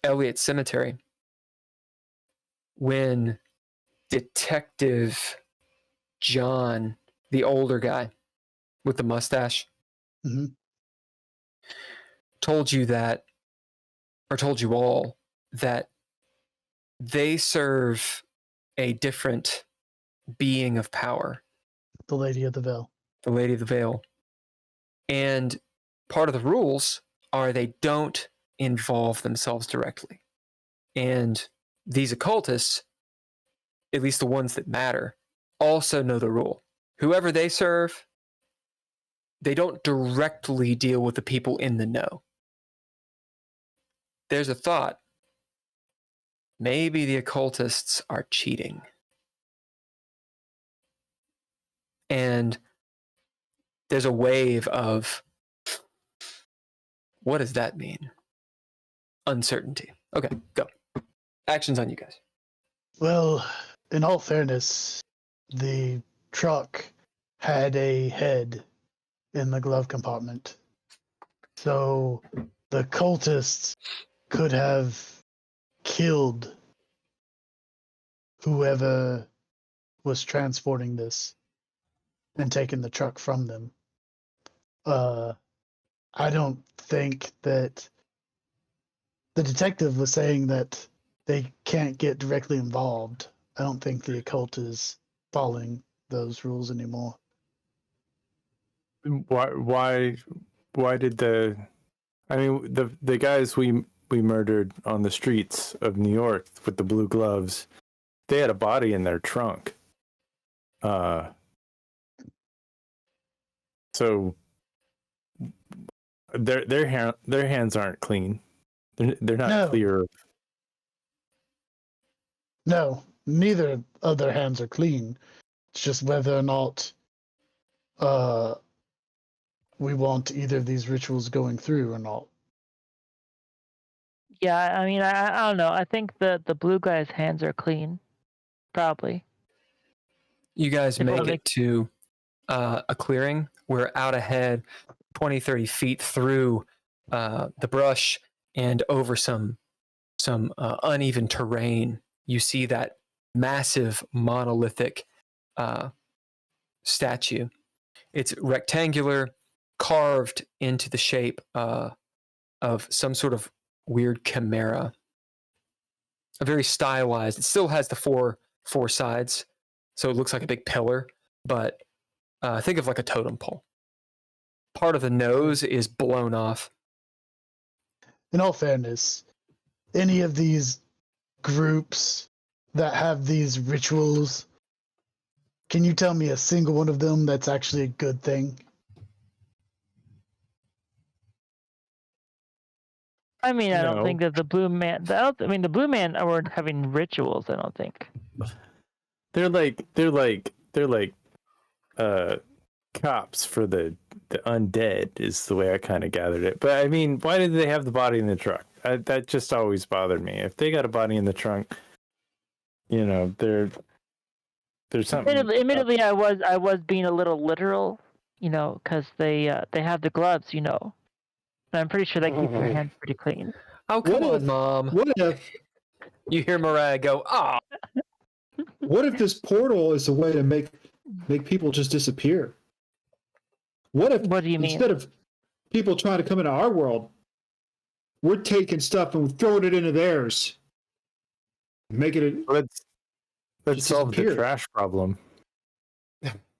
Elliot's cemetery when Detective John, the older guy with the mustache, Mhm. told you that, or told you all, that they serve a different being of power, The Lady of the Veil. the Lady of the Veil. And part of the rules are they don't involve themselves directly. And these occultists, at least the ones that matter, also know the rule. Whoever they serve, they don't directly deal with the people in the know. There's a thought. Maybe the occultists are cheating. And there's a wave of, what does that mean? Uncertainty. Okay, go. Actions on you guys. Well, in all fairness, the truck had a head in the glove compartment. So the cultists could have killed whoever was transporting this and taken the truck from them. I don't think that the detective was saying that they can't get directly involved. I don't think the occult is following those rules anymore. Why why did the guys we murdered on the streets of New York with the blue gloves, they had a body in their trunk. So their hands aren't clean. They're not No. clear. No, neither of their hands are clean. It's just whether or not we want either of these rituals going through or not. Yeah, I mean, I don't know. I think the blue guy's hands are clean, probably. You guys If make only- it to a clearing. We're out ahead 20, 30 feet through the brush and over some uneven terrain. You see that massive monolithic statue. It's rectangular, carved into the shape of some sort of weird chimera. A very stylized. It still has the four sides, so it looks like a big pillar, but think of like a totem pole. Part of the nose is blown off. In all fairness, any of these groups that have these rituals, can you tell me a single one of them that's actually a good thing? I mean, I don't No. think that the blue man. The blue man weren't having rituals. I don't think. They're like cops for the undead is the way I kind of gathered it. But I mean, why did they have the body in the truck? That just always bothered me. If they got a body in the trunk, there's something. Admittedly, I was being a little literal, because they have the gloves, And I'm pretty sure they keep their hands pretty clean. Oh, come What on, if- Mom. What if You hear Mariah go, "Ah." what if this portal is a way to make people just disappear? What if What do you mean? instead of people trying to come into our world, we're taking stuff and we're throwing it into theirs, making it Let's just solve the disappear. trash problem.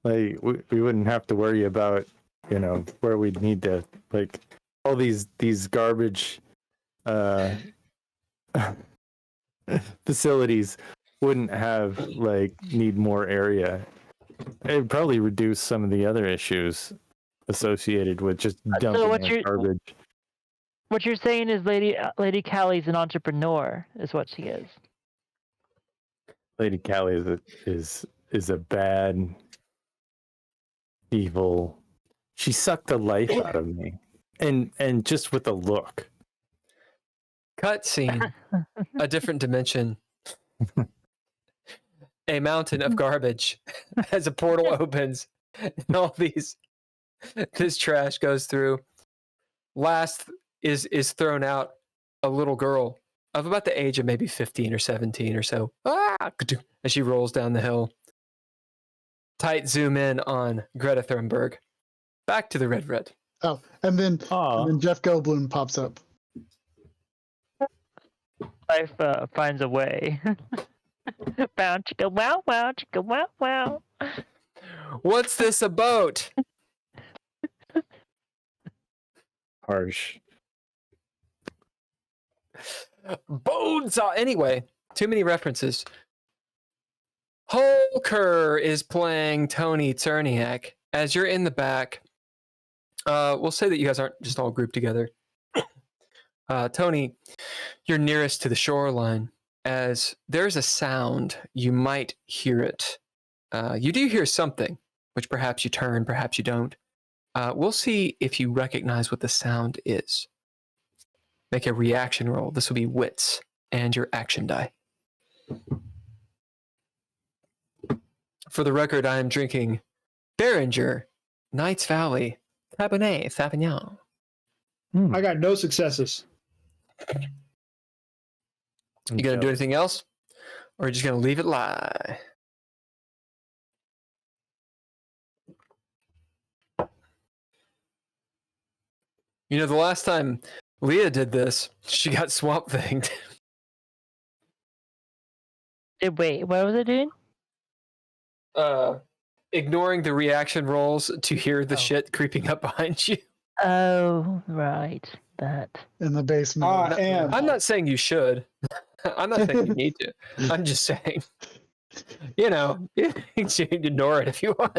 Like we wouldn't have to worry about where we'd need to like all these garbage facilities wouldn't have need more area. It'd probably reduce some of the other issues associated with just dumping what that you're- garbage. What you're saying is Lady Callie's an entrepreneur, is what she is. Lady Callie is a bad, evil. She sucked the life out of me, and just with a look. Cutscene. A different dimension. A mountain of garbage as a portal opens and all this trash goes through. Last is thrown out a little girl of about the age of maybe 15 or 17 or so. As she rolls down the hill. Tight zoom in on Greta Thunberg. Back to the Red Writ. Oh, and then Aw. Jeff Goldblum pops up. Life finds a way. Bow chicka wow wow chicka wow wow. What's this about? Harsh. Bonesaw. Anyway, too many references. Holker is playing Tony Czerniak. As you're in the back, we'll say that you guys aren't just all grouped together. Tony, you're nearest to the shoreline. As there's a sound, you might hear it. You do hear something, which perhaps you turn, perhaps you don't. We'll see if you recognize what the sound is. Make a reaction roll. This will be wits and your action die. For the record, I am drinking Behringer, Knights Valley, Cabernet Sauvignon. I got no successes. You gonna do anything else? Or are you just gonna leave it lie? The last time Leah did this, she got swamp thinged. Wait, what was it doing? Ignoring the reaction rolls to hear the Oh. shit creeping up behind you. Oh, right. That. in the basement. I am. I'm not saying you should. I'm not saying you need to. I'm just saying, you know, you can ignore it if you want.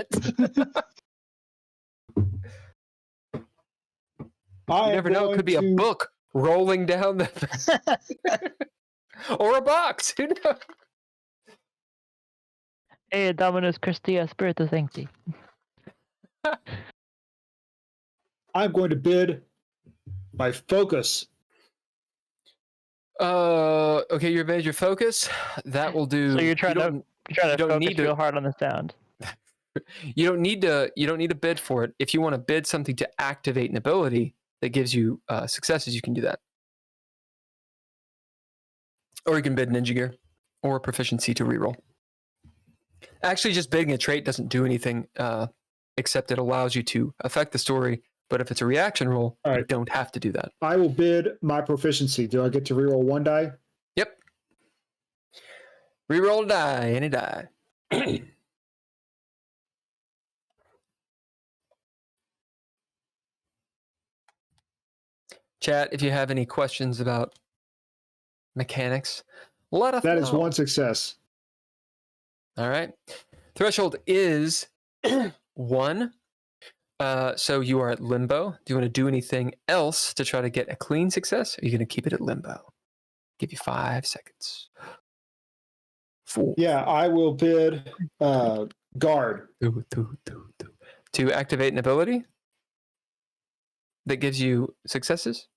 You never know. It could be a book rolling down the or a box. Who knows? Hey, Dominus Christi, Spiritus Sancti. I'm going to bid my focus. Okay, you made your focus. That will do. So you're trying to don't focus need to- real hard on the sound. You don't need to bid for it. If you want to bid something to activate an ability that gives you successes, you can do that. Or you can bid ninja gear or proficiency to reroll. Actually, just bidding a trait doesn't do anything except it allows you to affect the story. But if it's a reaction roll, All right. you don't have to do that. I will bid my proficiency. Do I get to reroll one die? Yep. Reroll a die, any die. Chat, if you have any questions about mechanics, let us know. That is one success. All right. Threshold is 1. So you are at limbo. Do you want to do anything else to try to get a clean success? Or are you going to keep it at limbo? Give you 5 seconds. 4. Yeah, I will bid guard. To activate an ability that gives you successes.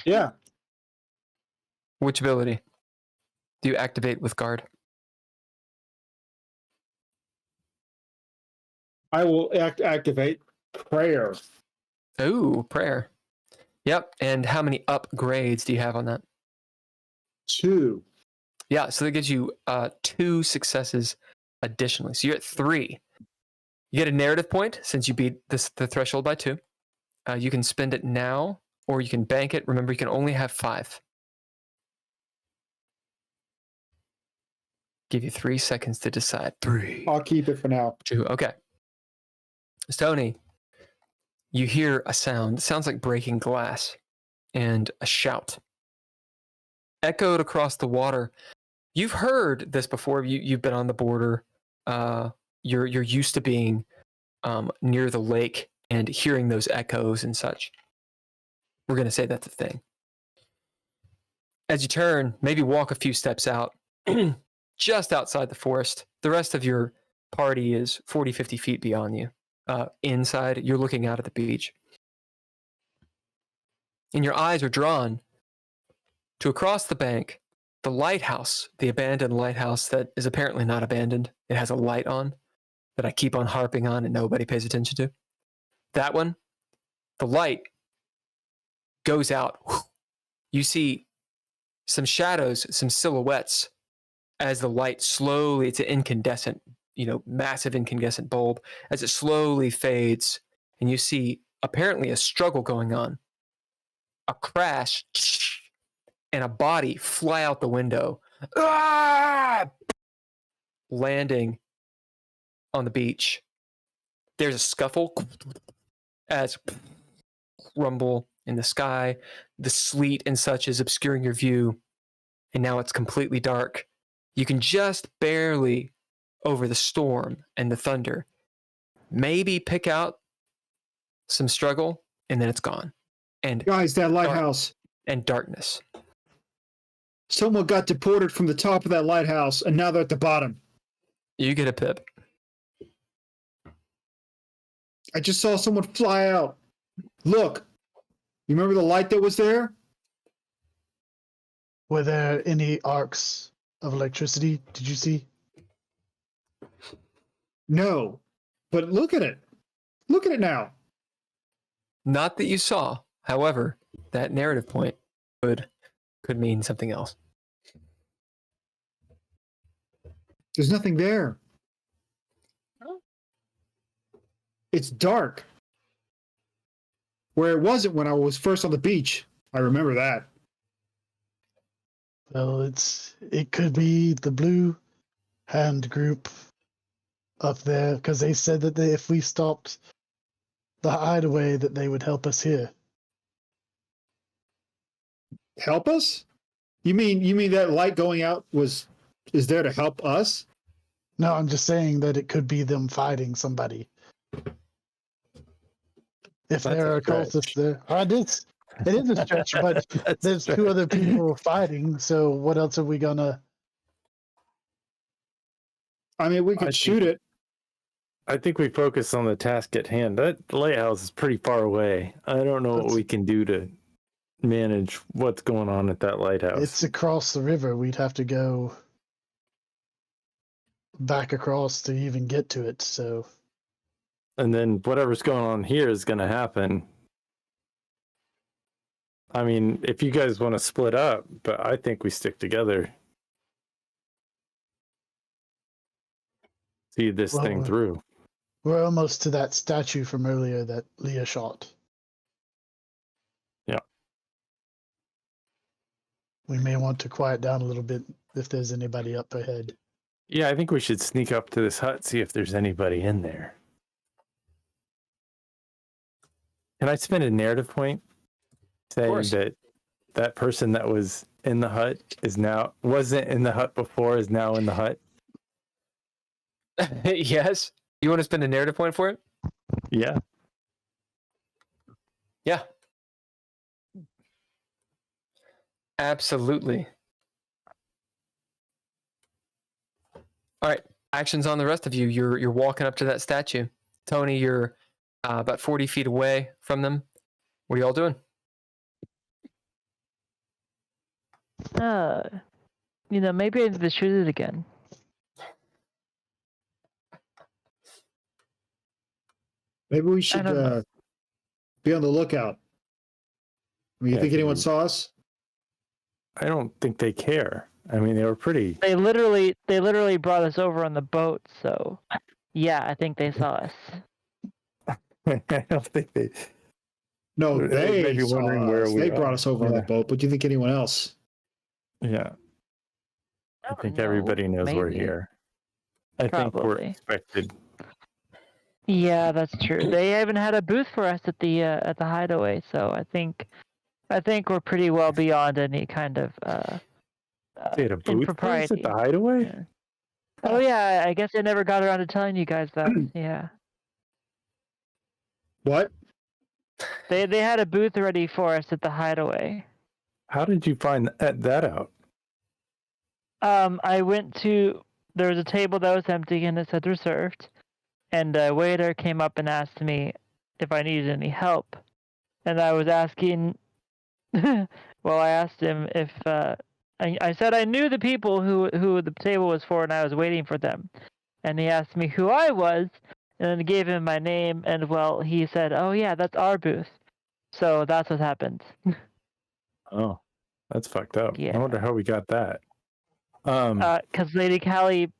Yeah, Which ability do you activate with guard? I will activate prayer. Oh, prayer. Yep. And how many upgrades do you have on that? 2. Yeah, so that gives you 2 successes additionally. So you're at 3. You get a narrative point since you beat the threshold by 2. You can spend it now, or you can bank it. Remember, you can only have 5. Give you 3 seconds to decide. 3. I'll keep it for now. 2. Okay. Stoney, you hear a sound. It sounds like breaking glass, and a shout echoed across the water. You've heard this before. You've been on the border. You're used to being near the lake and hearing those echoes and such. We're going to say that's a thing. As you turn, maybe walk a few steps out, just outside the forest. The rest of your party is 40, 50 feet beyond you. Inside, you're looking out at the beach. And your eyes are drawn to across the bank, the lighthouse, the abandoned lighthouse that is apparently not abandoned. It has a light on that I keep on harping on and nobody pays attention to. That one, the light goes out. You see some shadows, some silhouettes as the light slowly, it's an incandescent, massive incandescent bulb, as it slowly fades, and you see apparently a struggle going on. A crash, and a body fly out the window, landing on the beach. There's a scuffle as rumble in the sky. The sleet and such is obscuring your view, and now it's completely dark. You can just barely, over the storm and the thunder, maybe pick out some struggle, and then it's gone. And Guys, that lighthouse. and darkness. Someone got deported from the top of that lighthouse, and now they're at the bottom. You get a pip. I just saw someone fly out. Look, you remember the light that was there? Were there any arcs of electricity? Did you see? No, but look at it. Look at it now. Not that you saw. However, that narrative point could mean something else. There's nothing there. Oh. It's dark. Where it wasn't when I was first on the beach. I remember that. Well, it could be the Blue Hand group up there because they said that if we stopped the hideaway, that they would help us here. Help us? You mean that light going out is there to help us? No, I'm just saying that it could be them fighting somebody. If That's there a are cultists stretch. there, it is a stretch, but That's a there's two other stretch. people fighting. So what else are we gonna? I mean, we I could think- shoot it. I think we focus on the task at hand. That lighthouse is pretty far away. I don't know what That's- we can do to manage what's going on at that lighthouse. It's across the river. We'd have to go back across to even get to it. So And then whatever's going on here is going to happen. I mean, if you guys want to split up, but I think we stick together. See this Well, thing through. we're almost to that statue from earlier that Leah shot. Yeah. We may want to quiet down a little bit if there's anybody up ahead. Yeah, I think we should sneak up to this hut, see if there's anybody in there. Can I spend a narrative point saying course. that that person that was in the hut wasn't in the hut before, is now in the hut? Yes. You want to spend a narrative point for it? Yeah. Yeah. Absolutely. All right. Actions on the rest of you. You're walking up to that statue. Tony, you're about 40 feet away from them. What are y'all doing? Maybe I need to shoot it again. Maybe we should don't know. be on the lookout. I mean, you Yeah, think anyone we- saw us? I don't think they care. I mean, they were pretty. They literally brought us over on the boat, so yeah, I think they saw us. I don't think they. No, They may they be saw wondering where us. we They are. brought us over on Yeah. the boat, but do you think anyone else? Yeah. I don't think know, everybody knows we're maybe. here. I think we're Probably. expected. Yeah, that's true. They even had a booth for us at the hideaway, so I think we're pretty well beyond any kind of They had a booth for us impropriety. at the hideaway? Yeah. Oh yeah, I guess I never got around to telling you guys that. Yeah, What? they had a booth ready for us at the hideaway. How did you find that out? I went to there was a table that was empty and it said reserved, and a waiter came up and asked me if I needed any help, and I was asking. Well, I asked him if I said I knew the people who the table was for, and I was waiting for them, and he asked me who I was, and then gave him my name, and well, he said, "Oh yeah, that's our booth." So that's what happened. Oh, that's fucked up. Yeah. I wonder how we got that. Because Lady Callie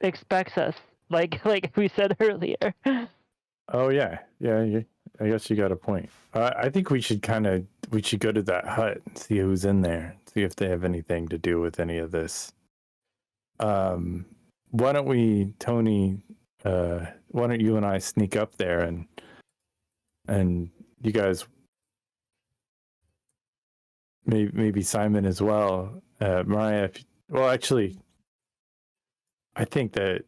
expects us, like we said earlier. Oh yeah, I guess you got a point. I think we should go to that hut and see who's in there, see if they have anything to do with any of this. Why don't we, Tony? Why don't you and I sneak up there and you guys, maybe Simon as well, Mariah. Actually, I think that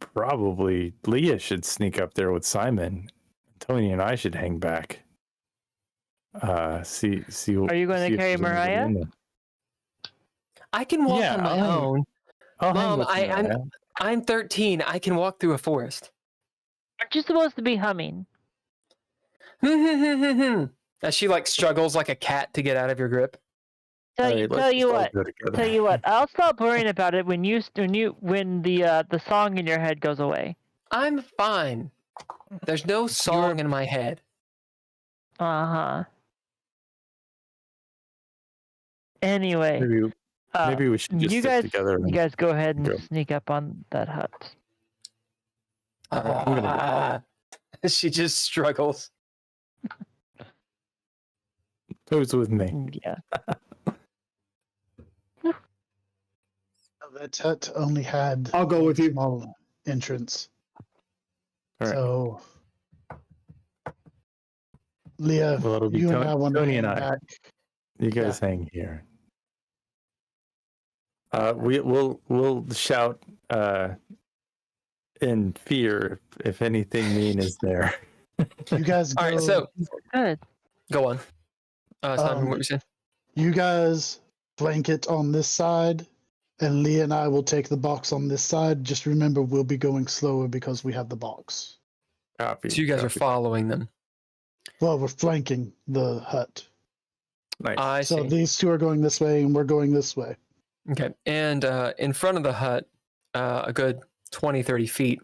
probably Leah should sneak up there with Simon. Tony and I should hang back. See. Are you going to carry Mariah? I can walk Yeah, on my I'll- own. I'll hang Mom, with Mariah. I'm 13. I can walk through a forest. Aren't you supposed to be humming? As she struggles like a cat to get out of your grip. Tell Hey, you let's just all what. go together. Tell you what. I'll stop worrying about it when the song in your head goes away. I'm fine. There's no song in my head. Uh-huh. Anyway, Maybe we should just you stick guys, together. you guys go ahead and go. sneak up on that hut. She just struggles. Who's with me? Yeah. That hut only had I'll go with you. small entrance. right. So, Leah, Well, it'll be you and I want to Tony hang and I. back. You guys hang here. We'll shout in fear if anything mean is there. You guys go. All right, so Good. go on. Simon, Um, what were you saying? You guys flank it on this side, and Leah and I will take the box on this side. Just remember, we'll be going slower because we have the box. Copy. So you guys are copy. following them. Well, we're flanking the hut. Nice. I So see. these two are going this way, and we're going this way. Okay. And in front of the hut, a good 20, 30 feet.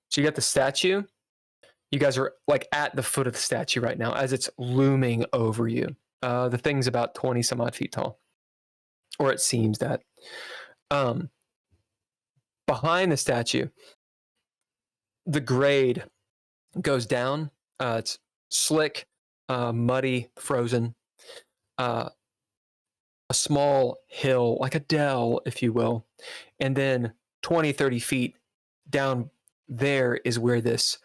So you got the statue. You guys are like at the foot of the statue right now as it's looming over you. The thing's about 20 some odd feet tall, or it seems that. Behind the statue, the grade goes down. It's slick, muddy, frozen. A small hill, like a dell, if you will. And then 20, 30 feet down there is where this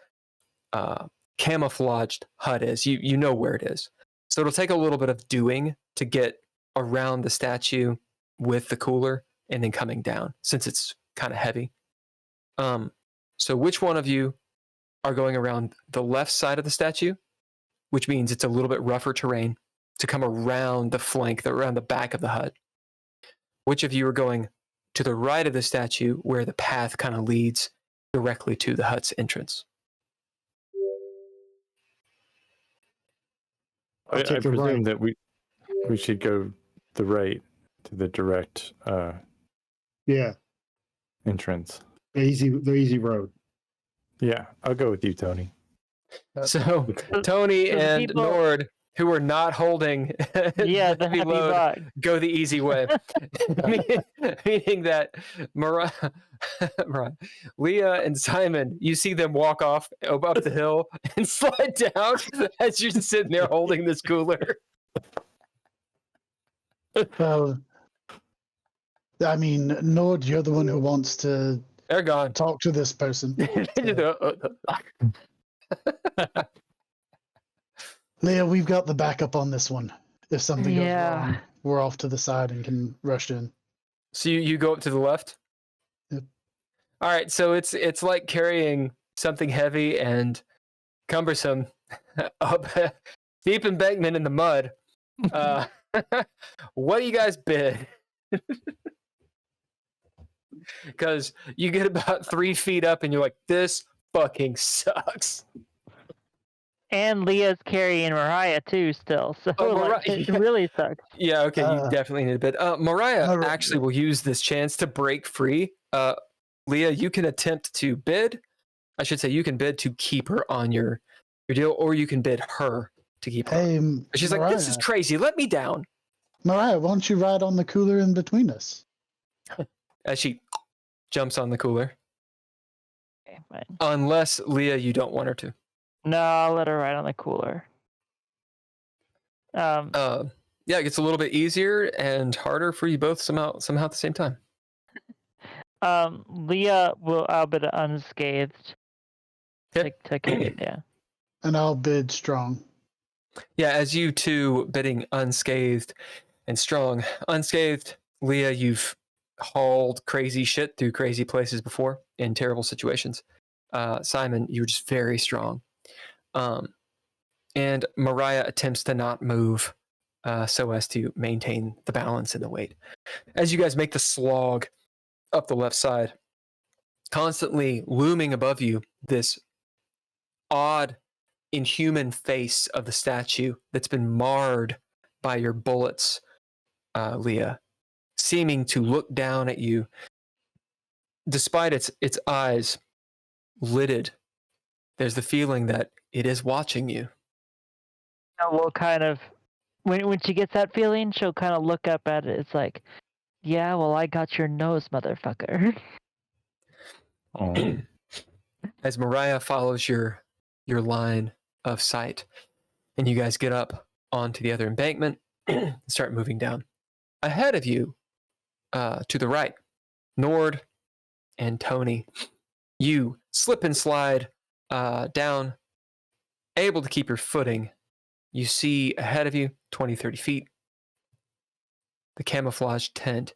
camouflaged hut is. You know where it is. So it'll take a little bit of doing to get around the statue with the cooler and then coming down since it's kind of heavy. So which one of you are going around the left side of the statue, which means it's a little bit rougher terrain to come around the flank, around the back of the hut? Which of you are going to the right of the statue where the path kind of leads directly to the hut's entrance? I take the presume right. that we should go the right to the direct Yeah, entrance. the easy road. Yeah, I'll go with you, Tony. So Tony so and people- Nord, who are not holding Yeah, the heavy heavy load, box. go the easy way. Meaning that Mariah, Leah and Simon, you see them walk off up the hill and slide down as you're just sitting there holding this cooler. Well, I mean, Nord, you're the one who wants to They're gone. talk to this person. Leah, we've got the backup on this one. If something goes wrong, we're off to the side and can rush in. So you go up to the left? Yep. All right, so it's like carrying something heavy and cumbersome up deep embankment in the mud. What do you guys bid? Because you get about 3 feet up and you're like, this fucking sucks. And Leah's carrying Mariah too still. So Oh, like, Mariah. it really sucks. Yeah, okay, you Uh, definitely need a bid. Mariah Mariah- actually will use this chance to break free. Leah, you can attempt to bid. I should say you can bid to keep her on your deal, or you can bid her to keep her. Hey, She's Mariah, like, this is crazy. Let me down. Mariah, why don't you ride on the cooler in between us? As she jumps on the cooler. Okay, fine. Unless, Leah, you don't want her to. No, I'll let her ride on the cooler. Yeah, it gets a little bit easier and harder for you both somehow at the same time. Leah will bid unscathed. Okay. To kick it down. And I'll bid strong. Yeah, as you two bidding unscathed and strong. Unscathed, Leah, you've hauled crazy shit through crazy places before in terrible situations. Simon, you're just very strong. And Mariah attempts to not move so as to maintain the balance and the weight. As you guys make the slog up the left side, constantly looming above you, this odd, inhuman face of the statue that's been marred by your bullets, Leah, seeming to look down at you, despite its eyes lidded. There's the feeling that it is watching you. We'll kind of, when she gets that feeling, she'll kind of look up at it. It's like, yeah, well, I got your nose, motherfucker. Oh. As Mariah follows your line of sight, and you guys get up onto the other embankment and start moving down. Ahead of you, to the right, Nord and Tony, you slip and slide down, able to keep your footing. You see ahead of you, 20, 30 feet, the camouflage tent.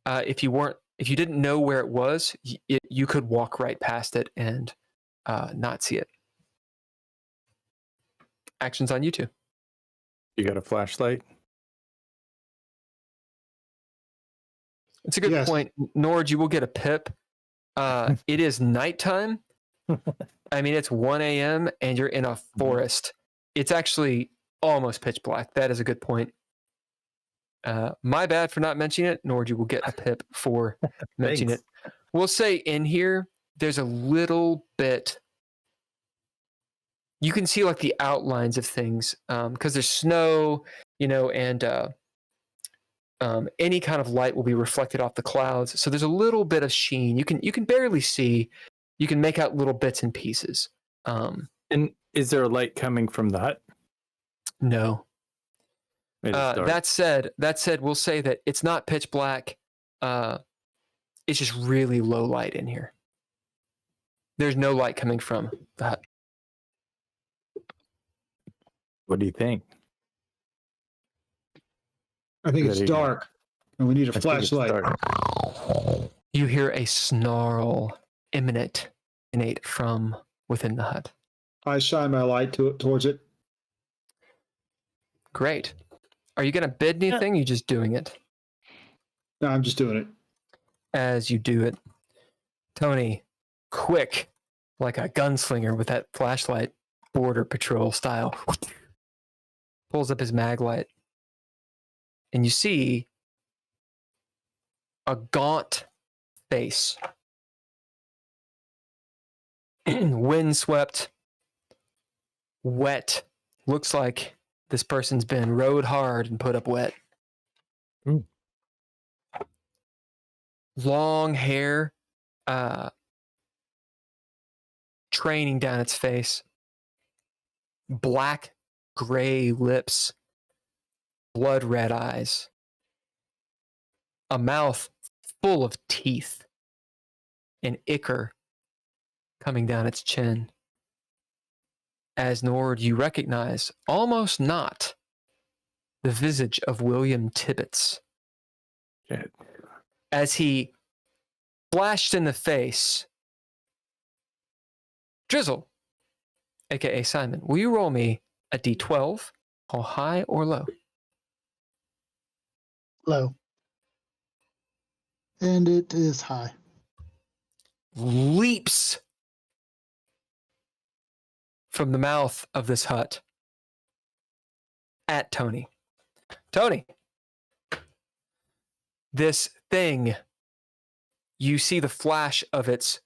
If you didn't know where it was, you could walk right past it and not see it. Actions on you two. You got a flashlight? It's a good Yes. point. Nord, you will get a pip. It is nighttime. I mean, it's 1 a.m. and you're in a forest. It's actually almost pitch black. That is a good point. My bad for not mentioning it. Nord, you will get a pip for mentioning it. We'll say in here, there's a little bit. You can see like the outlines of things because there's snow, and any kind of light will be reflected off the clouds. So there's a little bit of sheen. You can barely see. You can make out little bits and pieces. And is there a light coming from the hut? No. It is dark. That said, we'll say that it's not pitch black. It's just really low light in here. There's no light coming from the hut. What do you think? I think it's Good dark, and we need a I think it's flashlight. dark. You hear a snarl emanate from within the hut. I shine my light towards it. Great. Are you going to bid anything? Or are you just doing it? No, I'm just doing it. As you do it, Tony, quick, like a gunslinger with that flashlight, border patrol style, pulls up his mag light. And you see a gaunt face, windswept, wet. Looks like this person's been rode hard and put up wet. Ooh. Long hair, training down its face, black, gray lips, blood red eyes, a mouth full of teeth, and ichor coming down its chin. As Nord, you recognize almost not the visage of William Tibbets. Shit. As he flashed in the face, Drizzle, aka Simon, will you roll me a d12, all high or low? Low. And it is high. Leaps from the mouth of this hut at Tony. Tony, this thing, you see the flash of its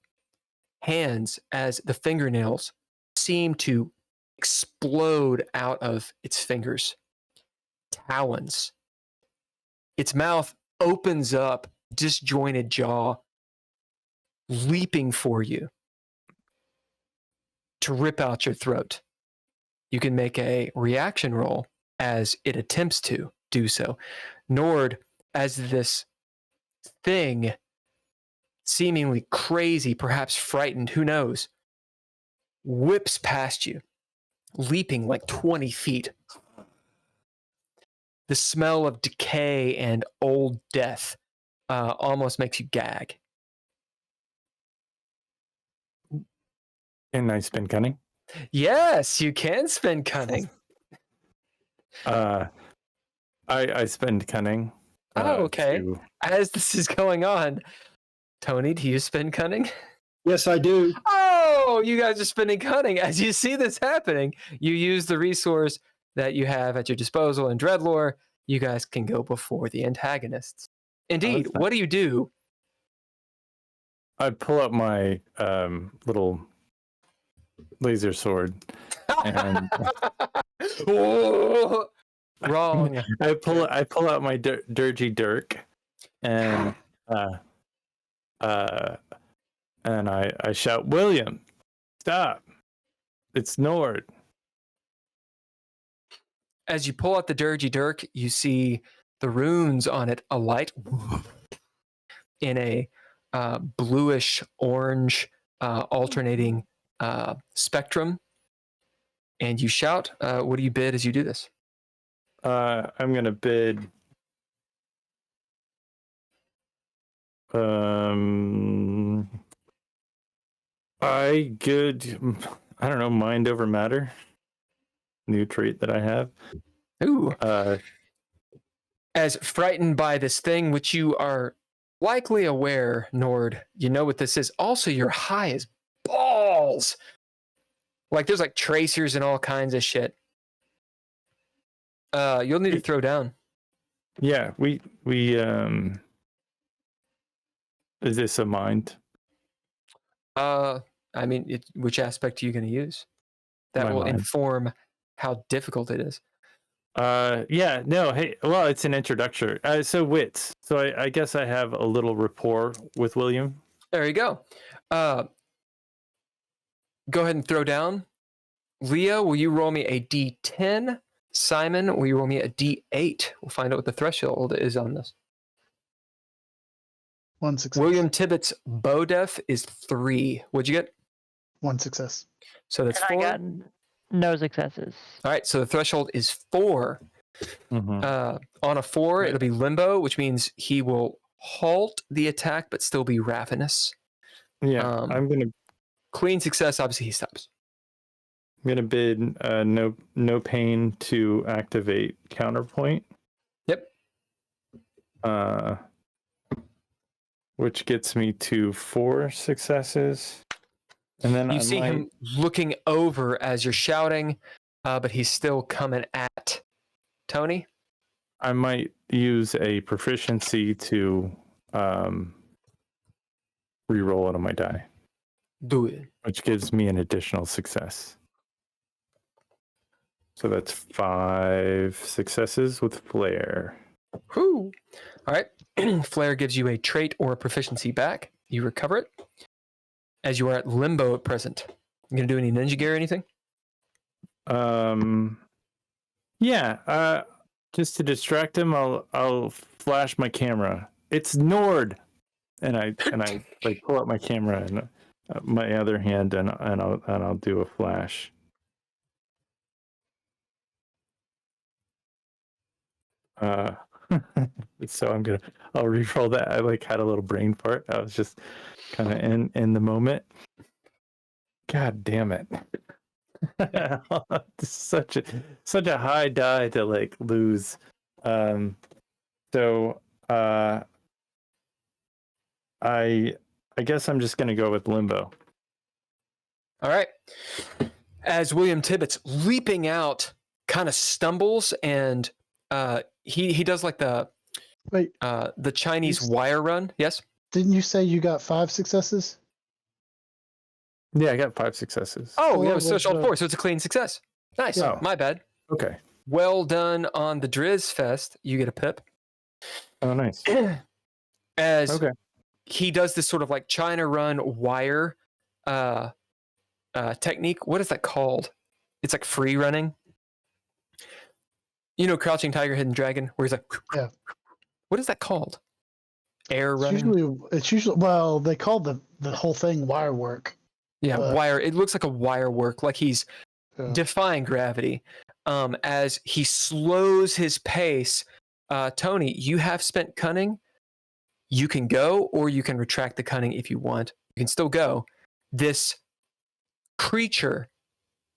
hands as the fingernails seem to explode out of its fingers. Talons. Its mouth opens up, disjointed jaw, leaping for you to rip out your throat. You can make a reaction roll as it attempts to do so. Nord, as this thing, seemingly crazy, perhaps frightened, who knows, whips past you, leaping like 20 feet. The smell of decay and old death almost makes you gag. Can I spin cunning? Yes, you can spend cunning. I spend cunning. Oh, okay. to- As this is going on, Tony, do you spend cunning? Yes, I do. Oh, you guys are spending cunning. As you see this happening, you use the resource that you have at your disposal in DreadLore. You guys can go before the antagonists. Indeed, that's nice. what do you do? I pull up my little laser sword and Oh, wrong. I pull out my dirgy dirk and I shout, "William, stop! It's Nord." As you pull out the dirgy dirk, you see the runes on it alight in a bluish orange alternating spectrum, and you shout. What do you bid as you do this? I'm gonna bid. I don't know, mind over matter. New trait that I have. Ooh. As frightened by this thing, which you are likely aware, Nord, you know what this is. Also, you're high as balls. Like there's like tracers and all kinds of shit. You'll need to throw down. Yeah, we is this a mind? I mean, which aspect are you going to use? That My will mind. inform how difficult it is. Yeah, no, hey, well, it's an introduction. So wits. So I guess I have a little rapport with William. There you go. Go ahead and throw down. Leah, will you roll me a D10? Simon, will you roll me a D8? We'll find out what the threshold is on this. 1 success. William Tibbet's bow def is 3. What'd you get? 1 success. So that's And 4. I got no successes. All right, so the threshold is 4. Mm-hmm. On a 4, it'll be limbo, which means he will halt the attack but still be ravenous. Yeah, I'm gonna Clean success, obviously he stops. bid no pain to activate counterpoint. Yep. Which gets me to 4 successes. And then You see him looking over as you're shouting, but he's still coming at Tony. I might use a proficiency to re-roll it on my die, Do it. which gives me an additional success. So that's 5 successes with flair. Whew. All right. Flare gives you a trait or a proficiency back. You recover it. As you are at limbo at present. You gonna do any ninja gear or anything? Yeah. Just to distract him, I'll flash my camera. It's Nord, and I like pull out my camera and my other hand, and I'll do a flash. So I'll re-roll that. I like had a little brain fart. I was just kind of in the moment. God damn it. such a high die to like lose. So I guess I'm just gonna go with limbo. All right. As William Tibbet's leaping out, kind of stumbles, and he does like the Chinese wire run. Yes. Didn't you say you got 5 successes? Yeah, I got 5 successes. Oh, yeah, it Or was social was, 4, so it's a clean success. Nice. Oh. My bad. Okay. Well done on the Drizz Fest. You get a pip. Oh, nice. As Okay. he does this sort of like China run wire technique. What is that called? It's like free running. You know, Crouching Tiger, Hidden Dragon, where he's like, Yeah. What is that called? Air running. It's usually well, they call the whole thing wire work. Yeah, wire. It looks like a wire work, like he's Yeah. defying gravity. As he slows his pace, Tony, you have spent cunning. You can go, or you can retract the cunning if you want. You can still go. This creature,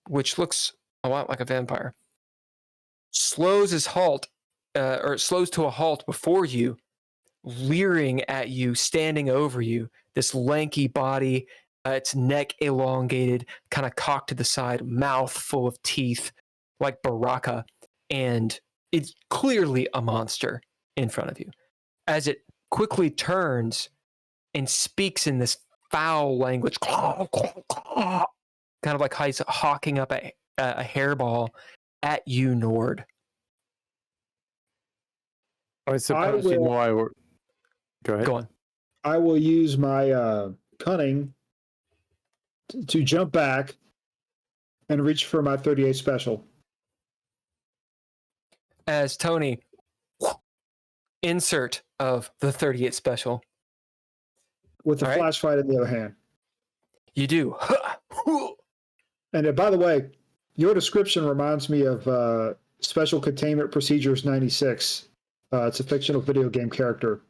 which looks a lot like a vampire, slows his halt, or slows to a halt before you, leering at you, standing over you. This lanky body, its neck elongated, kind of cocked to the side, mouth full of teeth, like Baraka, and it's clearly a monster in front of you. As it quickly turns and speaks in this foul language, kind of like he's hawking up a hairball at you, Nord. I suppose you know I were. Go ahead. Go on. I will use my cunning to jump back and reach for my 38 special. As Tony, insert of the 38 special. With the All right. flashlight in the other hand. You do. And by the way, your description reminds me of Special Containment Procedures 96. It's a fictional video game character.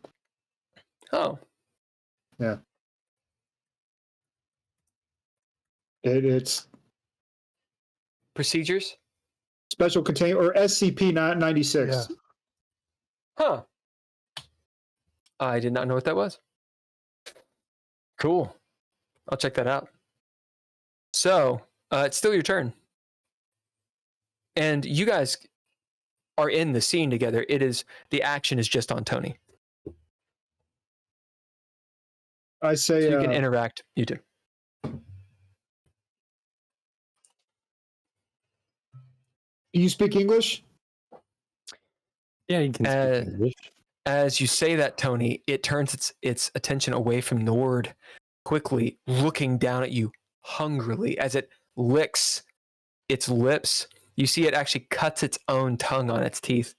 Oh, Yeah. It's procedures? Special Containment, or SCP 96. Yeah. Huh. I did not know what that was. Cool. I'll check that out. So, it's still your turn. And you guys are in the scene together. The action is just on Tony. I say, So you can interact. You do. you speak English? Yeah, you can speak English. As you say that, Tony, it turns its attention away from Nord, quickly looking down at you hungrily as it licks its lips. You see it actually cuts its own tongue on its teeth.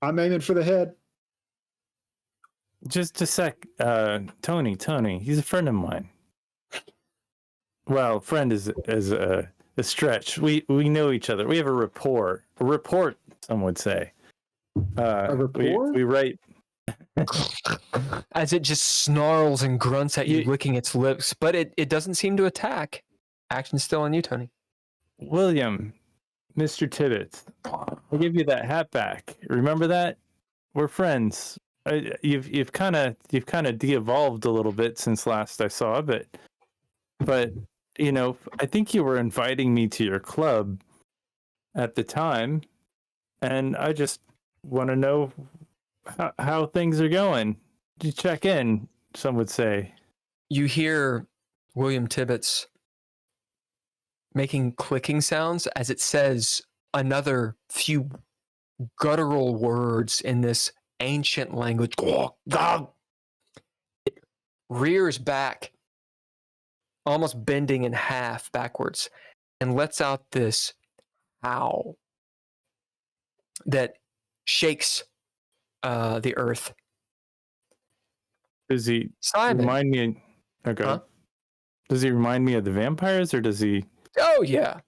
I'm aiming for the head. Just a sec, Tony, he's a friend of mine. Well, friend is a stretch. We know each other. We have a rapport. A report, some would say. A rapport? We write. As it just snarls and grunts at you, licking its lips, but it doesn't seem to attack. Action's still on you, Tony. William, Mr. Tibbetts, I give you that hat back. Remember that? We're friends. You've kind of de-evolved a little bit since last I saw, but you know, I think you were inviting me to your club at the time, and I just want to know how things are going. You check in, some would say. You hear William Tibbetts making clicking sounds as it says another few guttural words in this ancient language. It rears back, almost bending in half backwards, and lets out this howl that shakes the earth. Does he Simon. remind me? Okay. Huh? Does he remind me of the vampires, or does he? Oh yeah.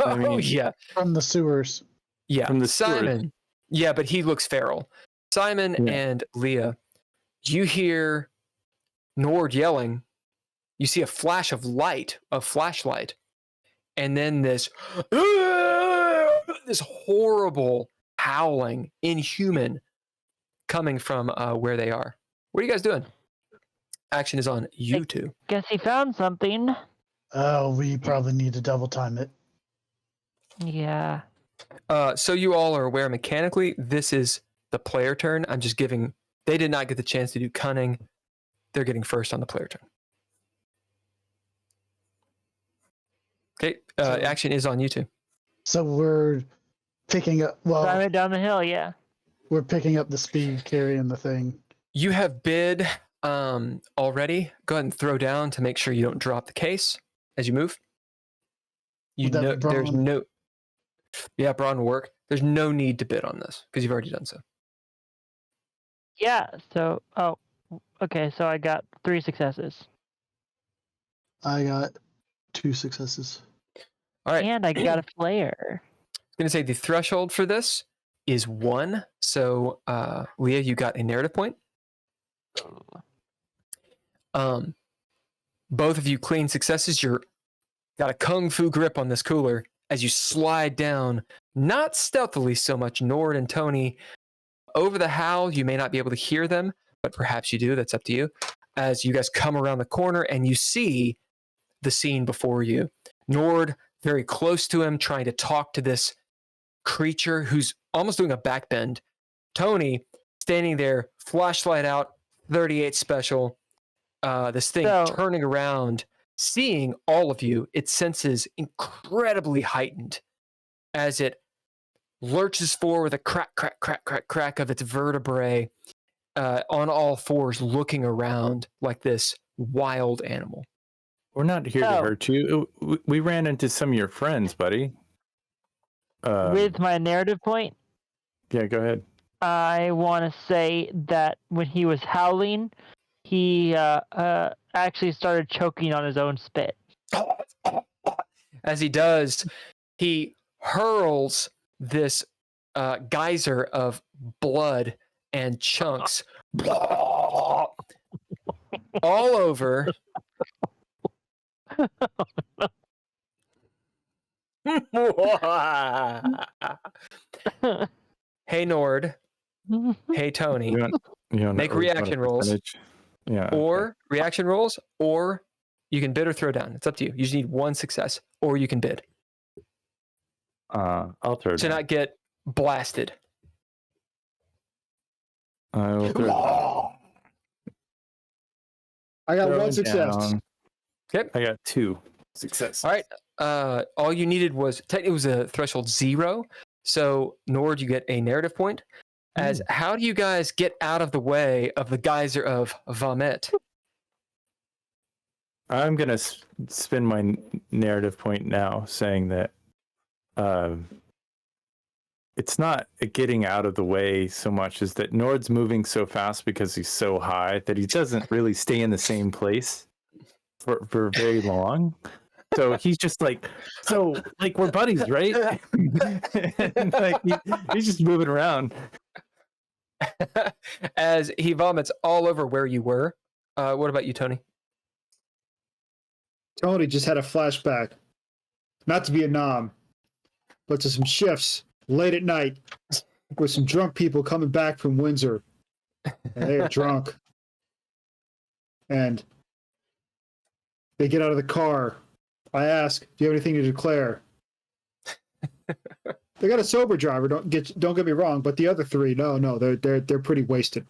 I mean- Oh yeah. From the sewers. Yeah. From the sewers. Simon. Yeah, but he looks feral. Simon Yeah. and Leah, you hear Nord yelling. You see a flash of light, a flashlight, and then this horrible howling, inhuman, coming from where they are. What are you guys doing? Action is on you two. Guess he found something. Oh, we probably need to double time it. Yeah. So you all are aware mechanically, this is the player turn. I'm just giving. They did not get the chance to do cunning. They're getting first on the player turn. Okay, action is on you two. So we're picking up. Well, Simon down the hill, yeah. we're picking up the speed carrying the thing. You have bid already. Go ahead and throw down to make sure you don't drop the case as you move. You Would that know, be there's brawn? no. Yeah, brawn will work. There's no need to bid on this because you've already done so. Yeah, so, okay, so I got 3 successes. I got 2 successes. All right. And I got a flare. I'm going to say the threshold for this is 1. So, Leah, you got a narrative point. Both of you clean successes. You're got a kung fu grip on this cooler as you slide down, not stealthily so much, Nord and Tony. Over the howl, you may not be able to hear them, but perhaps you do. That's up to you. As you guys come around the corner and you see the scene before you. Nord very close to him, trying to talk to this creature who's almost doing a backbend. Tony standing there, flashlight out, 38 special. This thing turning around, seeing all of you, its senses incredibly heightened as it lurches forward with a crack, crack, crack, crack, crack of its vertebrae on all fours, looking around like this wild animal. We're not here to hurt you. We ran into some of your friends, buddy. With my narrative point, Yeah, go ahead. I want to say that when he was howling, he actually started choking on his own spit. As he does, he hurls this geyser of blood and chunks all over. Hey Nord. Hey Tony. You want Make reaction rolls. Yeah. Or reaction rolls, or you can bid or throw down. It's up to you. You just need one success, or you can bid I'll throw to down. not get blasted. I will throw down. I got Throw one success. down. Okay. I got 2 successes. All right. All you needed was it was a threshold 0. So Nord, you get a narrative point. As how do you guys get out of the way of the geyser of vomit? I'm gonna spin my narrative point now, saying that it's not getting out of the way so much as that Nord's moving so fast because he's so high that he doesn't really stay in the same place for very long. So he's just like, we're buddies, right? And, like, he's just moving around. As he vomits all over where you were. What about you, Tony? Tony just had a flashback, not to Vietnam, but to some shifts late at night with some drunk people coming back from Windsor. And they are drunk. And they get out of the car. I ask, do you have anything to declare? They got a sober driver, don't get me wrong, but the other 3, no, they're pretty wasted.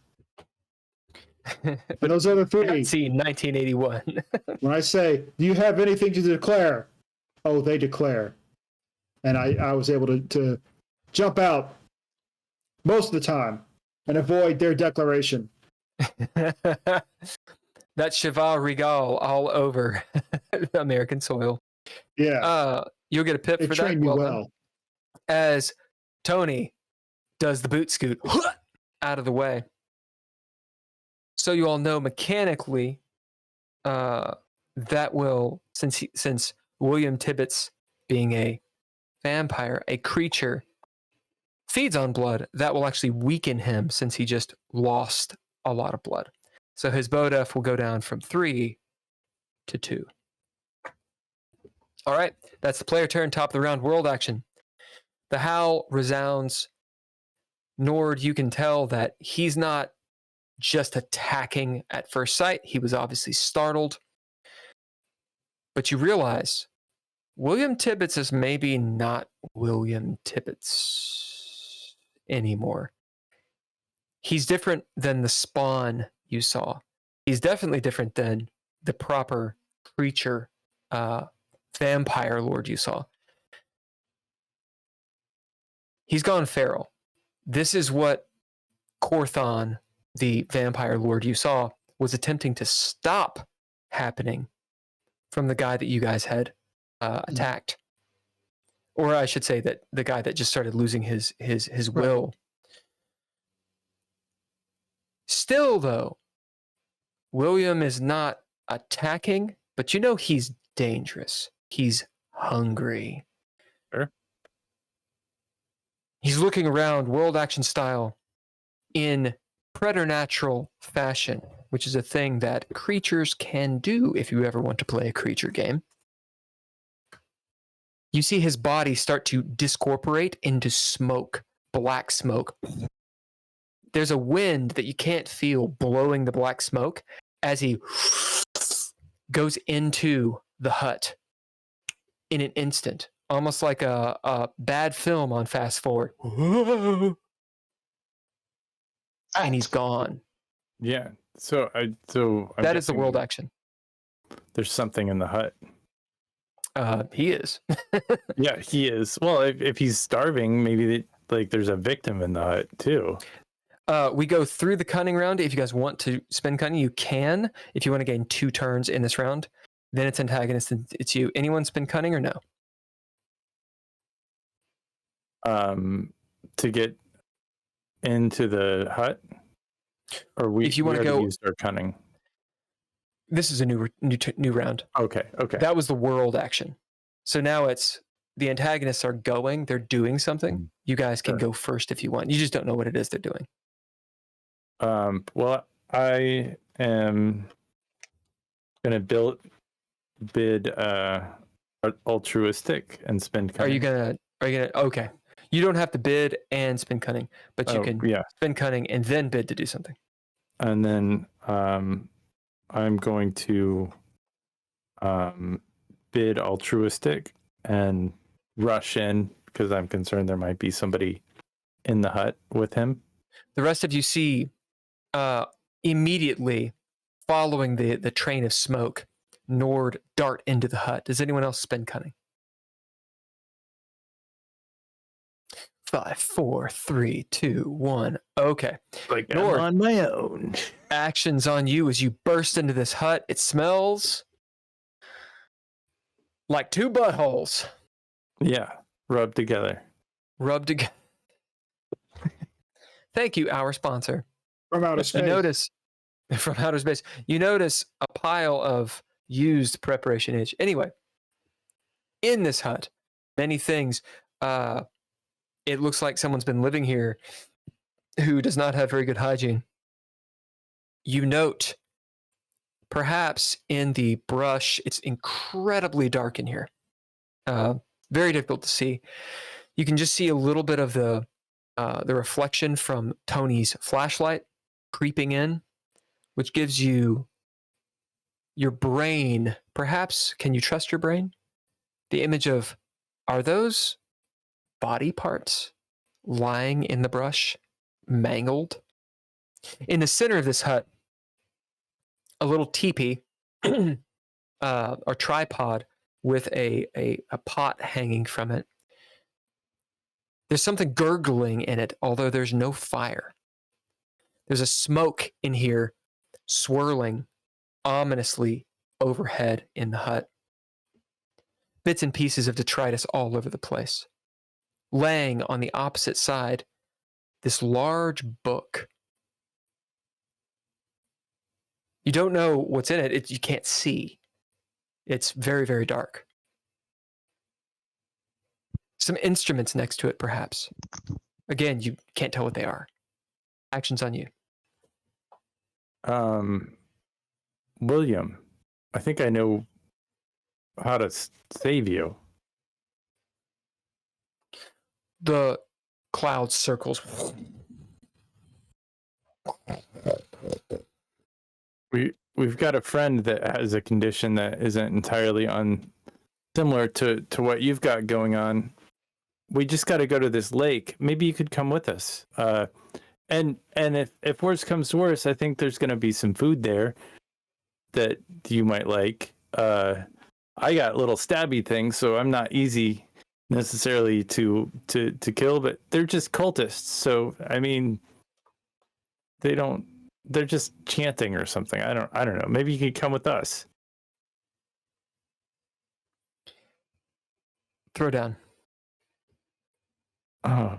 And those other 3, See 1981. when I say, do you have anything to declare? Oh, they declare. And I was able to jump out most of the time and avoid their declaration. That cheval regal all over American soil. Yeah. You'll get a pip They for that. trained me Well well. done. As Tony does the boot scoot out of the way. So you all know mechanically that will, since William Tibbets being a vampire, a creature, feeds on blood, that will actually weaken him since he just lost a lot of blood. So his BODF will go down from 3 to 2. All right, that's the player turn, top of the round, world action. The howl resounds. Nord, you can tell that he's not just attacking at first sight. He was obviously startled. But you realize William Tibbets is maybe not William Tibbets anymore. He's different than the spawn you saw. He's definitely different than the proper creature, vampire lord you saw. He's gone feral. This is what Corthon, the vampire lord you saw, was attempting to stop happening from the guy that you guys had attacked. Or I should say that the guy that just started losing his will. Still, though, William is not attacking, but you know he's dangerous. He's hungry. Sure. He's looking around world action style in preternatural fashion, which is a thing that creatures can do if you ever want to play a creature game. You see his body start to discorporate into smoke, black smoke. There's a wind that you can't feel blowing the black smoke as he goes into the hut in an instant, almost like a bad film on fast forward. And he's gone. Yeah. So I'm that is the guessing world action. There's something in the hut. He is. Yeah, he is. Well, if he's starving, maybe there's a victim in the hut too. We go through the cunning round. If you guys want to spend cunning, you can. If you want to gain 2 turns in this round, then it's antagonist and it's you. Anyone spend cunning or no? To get into the hut, or If you want to already go, used our cunning. This is a new round. Okay. That was the world action. So now it's the antagonists are going. They're doing something. You guys can go first if you want. You just don't know what it is they're doing. Well, I am gonna bid altruistic and spend cunning. Are you gonna? Okay. You don't have to bid and spend cunning, but you can spend cunning and then bid to do something. And then I'm going to bid altruistic and rush in because I'm concerned there might be somebody in the hut with him. The rest of you see immediately following the train of smoke, Nord dart into the hut. Does anyone else spend cunning? 5, 4, 3, 2, 1. Okay. Like Nord, I'm on my own. actions on you as you burst into this hut. It smells like 2 buttholes. Yeah, rubbed together. Rubbed together. Thank you, our sponsor. From outer space. You notice from outer space. You notice a pile of used preparation H. Anyway, in this hut, many things. It looks like someone's been living here who does not have very good hygiene. You note, perhaps in the brush, it's incredibly dark in here. Very difficult to see. You can just see a little bit of the reflection from Tony's flashlight creeping in, which gives you your brain. Perhaps, can you trust your brain? The image of, are those body parts lying in the brush, mangled? In the center of this hut, a little teepee or tripod with a pot hanging from it. There's something gurgling in it, although there's no fire. There's a smoke in here swirling ominously overhead in the hut. Bits and pieces of detritus all over the place. Laying on the opposite side, this large book. You don't know what's in it. You can't see. It's very, very dark. Some instruments next to it, perhaps. Again, you can't tell what they are. Actions on you. William, I think I know how to save you. The cloud circles. We've got a friend that has a condition that isn't entirely similar to what you've got going on. We just got to go to this lake. Maybe you could come with us. And if worse comes to worse, I think there's going to be some food there that you might like. I got little stabby things, so I'm not easy necessarily to kill, but they're just cultists. So I mean, they're just chanting or something. I don't know. Maybe you could come with us. Throw down. Oh,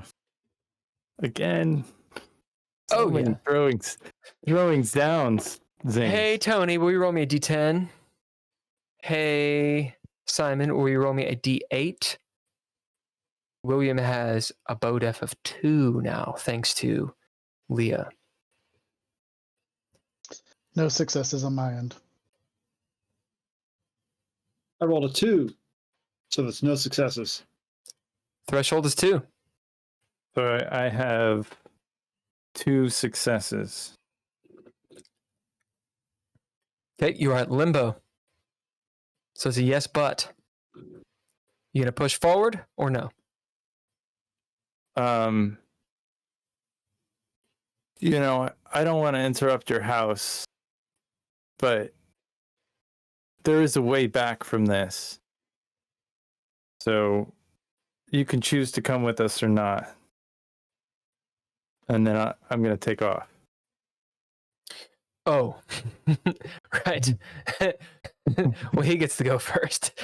again. Oh, many throwings downs. Zings. Hey, Tony, will you roll me a D10? Hey, Simon, will you roll me a D8? William has a BODEF of 2 now, thanks to Leah. No successes on my end. I rolled a 2, so there's no successes. Threshold is 2. So I have 2 successes. Okay, you are at limbo. So it's a yes, but. You gonna push forward or no? I don't want to interrupt your house, but there is a way back from this. So you can choose to come with us or not. And then I'm going to take off. Oh, right. Well, he gets to go first.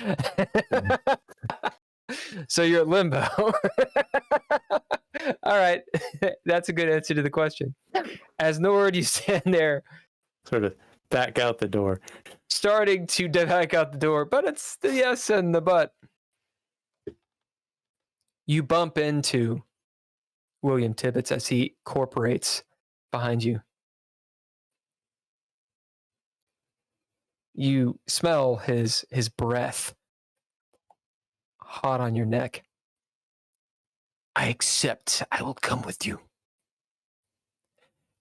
So you're at limbo. All right. That's a good answer to the question. As Nord, you stand there. Sort of back out the door. starting to back out the door, but it's the yes and the but. You bump into William Tibbets as he corporates behind you. You smell his breath hot on your neck. I accept. I will come with you.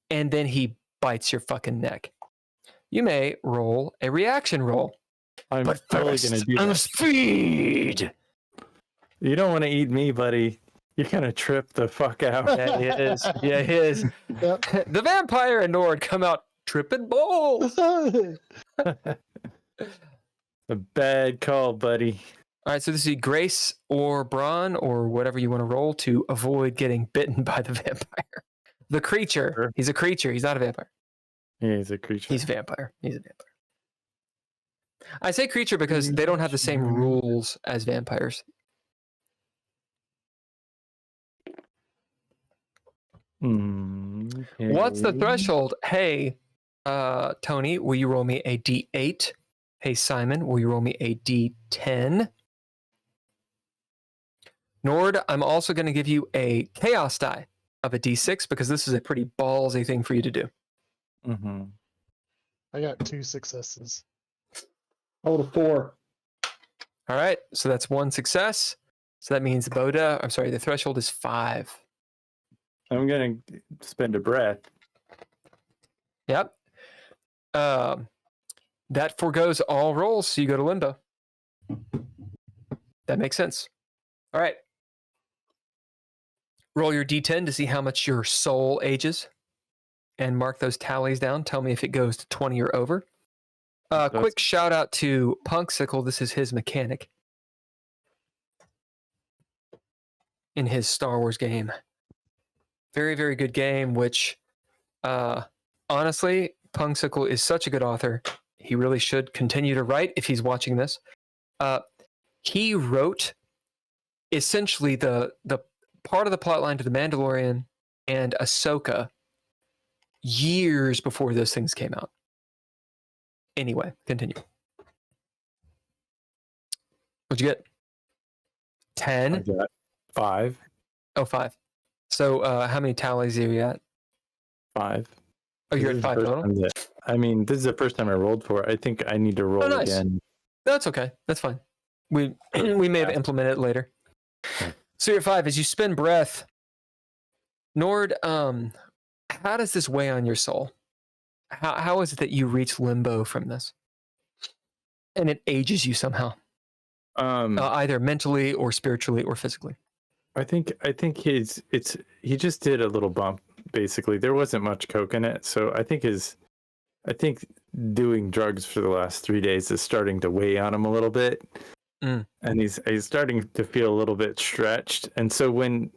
And then he bites your fucking neck. You may roll a reaction roll. I'm But totally first, gonna do I that. must feed. You don't want to eat me, buddy. You're gonna trip the fuck out. Yeah, he is. Yeah, he is. Yep. The vampire and Nord come out tripping balls. A bad call, buddy. All right, so this is Grace or Brawn or whatever you want to roll to avoid getting bitten by the vampire. The creature. Sure. He's a creature. He's not a vampire. Yeah, he's a creature. He's a vampire. He's a vampire. I say creature because they don't have the same rules as vampires. What's the Okay. threshold? Hey, Tony, will you roll me a D8? Hey, Simon, will you roll me a D10? Nord, I'm also going to give you a chaos die of a D6 because this is a pretty ballsy thing for you to do. Mm-hmm. I got 2 successes. Hold a 4. All right, so that's 1 success. So that means the threshold is 5. I'm gonna spend a breath. Yep. That forgoes all rolls, so you go to limbo. That makes sense. All right. Roll your D10 to see how much your soul ages and mark those tallies down. Tell me if it goes to 20 or over. Quick shout out to Punksicle. This is his mechanic in his Star Wars game. Very, very good game, which honestly, Punksicle is such a good author. He really should continue to write if he's watching this. He wrote essentially the part of the plotline to The Mandalorian and Ahsoka years before those things came out. Anyway, continue. What'd you get? I 10? got 5. Oh, 5. So how many tallies are you at? 5. Oh, you're This at is 5 the first total? time I mean, this is the first time I rolled for it. I think I need to roll nice. again. That's okay. That's fine. We may have implemented it later. So you're 5. As you spend breath, Nord, how does this weigh on your soul? How is it that you reach limbo from this? And it ages you somehow, either mentally or spiritually or physically. I think he just did a little bump. Basically, there wasn't much coke in it, so I think doing drugs for the last 3 days is starting to weigh on him a little bit, and he's starting to feel a little bit stretched. And so when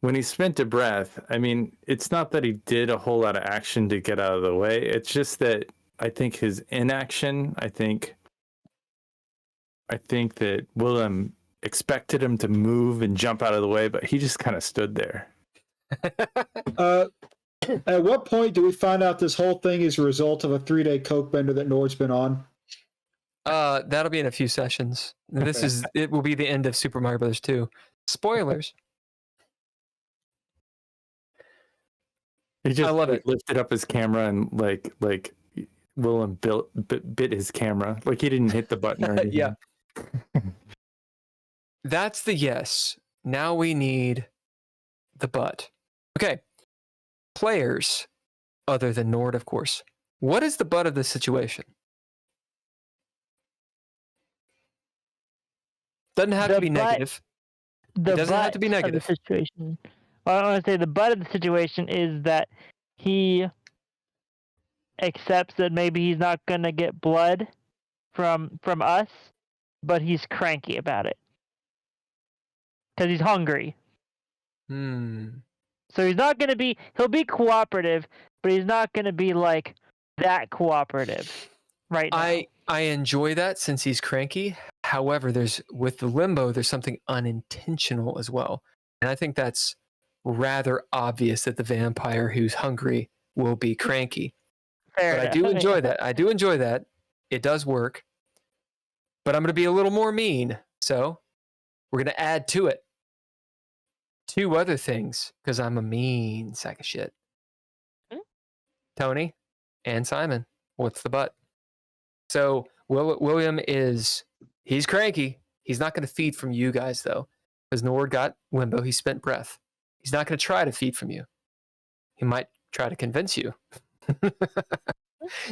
he spent a breath, I mean, it's not that he did a whole lot of action to get out of the way. It's just that I think his inaction. I think that Willem expected him to move and jump out of the way, but he just kind of stood there. At what point do we find out this whole thing is a result of a 3-day coke bender that Nord's been on? That'll be in a few sessions. It will be the end of Super Mario Brothers 2. Spoilers. He just I love it. lifted up his camera and like Willem bit his camera. Like he didn't hit the button or anything. Yeah. That's the yes. Now we need the but. Okay. Players, other than Nord, of course. What is the but of this situation? Doesn't have to be negative. It doesn't have to be negative. The situation. Well, I want to say the butt of the situation is that he accepts that maybe he's not going to get blood from us, but he's cranky about it because he's hungry. So he's not going to be. He'll be cooperative, but he's not going to be like that cooperative right now. I enjoy that since he's cranky. However, with the limbo, there's something unintentional as well, and I think that's rather obvious that the vampire who's hungry will be cranky. Fair But I enough. do enjoy that. I do enjoy that. It does work. But I'm going to be a little more mean. So we're going to add to it 2 other things because I'm a mean sack of shit. Hmm? Tony and Simon, what's the but? So William he's cranky. He's not going to feed from you guys though, because Nord got limbo. He spent breath. He's not going to try to feed from you. He might try to convince you.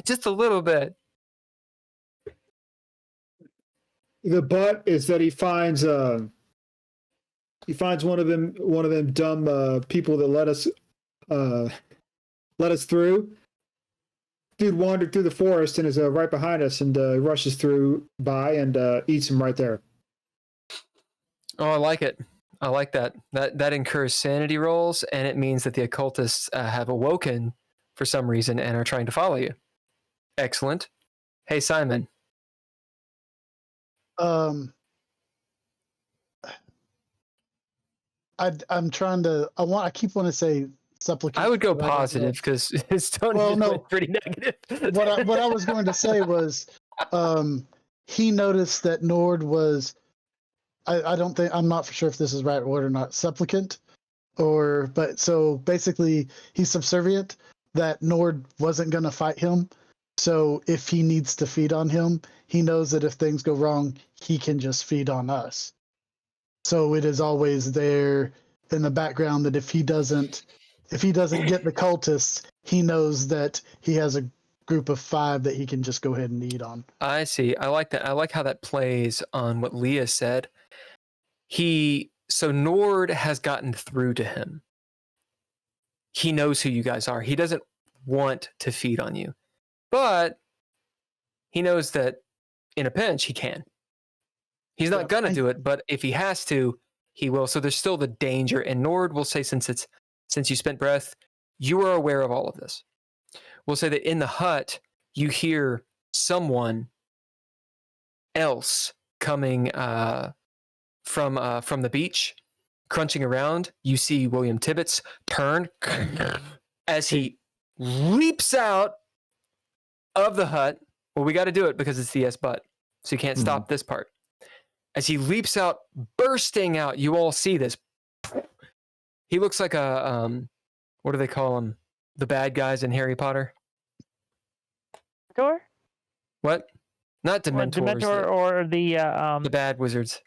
Just a little bit. The but is that he finds one of them dumb people that let us through. Dude wandered through the forest and is right behind us and rushes by and eats him right there. Oh, I like it. I like that. That incurs sanity rolls, and it means that the occultists have awoken for some reason and are trying to follow you. Excellent. Hey, Simon. I'm trying to. I keep wanting to say supplicant. I would go but I don't know. positive because his tone Well, just no. went pretty negative. What I was going to say was, he noticed that Nord was. I don't think, I'm not for sure if this is right word or not, supplicant, but so basically he's subservient, that Nord wasn't going to fight him. So if he needs to feed on him, he knows that if things go wrong, he can just feed on us. So it is always there in the background that if he doesn't get the cultists, he knows that he has a group of 5 that he can just go ahead and eat on. I see. I like that. I like how that plays on what Leah said. So Nord has gotten through to him. He knows who you guys are. He doesn't want to feed on you, but he knows that in a pinch he can. He's not gonna do it, but if he has to, he will. So there's still the danger. And Nord will say, since you spent breath, you are aware of all of this. We'll say that in the hut you hear someone else coming from the beach, crunching around. You see William Tibbets turn as he leaps out of the hut. Well, we got to do it because it's the S but, so you can't stop this part. As he leaps out, bursting out, you all see this. He looks like a what do they call him? The bad guys in Harry Potter. Dementor? What? Not Dementors. Dementor or the bad wizards.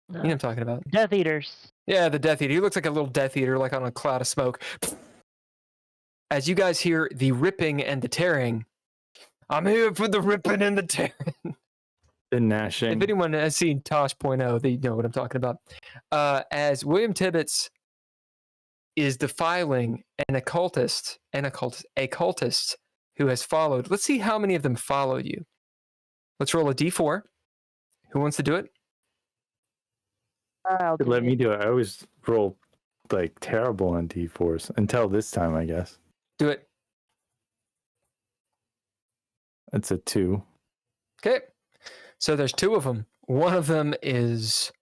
no. You know what I'm talking about. Death Eaters. Yeah, the Death Eater. He looks like a little Death Eater, like on a cloud of smoke. As you guys hear the ripping and the tearing, I'm here for the ripping and the tearing. The gnashing. If anyone has seen Tosh.0, they know what I'm talking about. As William Tibbets is defiling a cultist who has followed. Let's see how many of them followed you. Let's roll a d4. Who wants to do it? I'll do Let it. me do it. I always roll like terrible on D4s until this time, I guess. Do it. It's a 2. Okay. So there's 2 of them. One of them is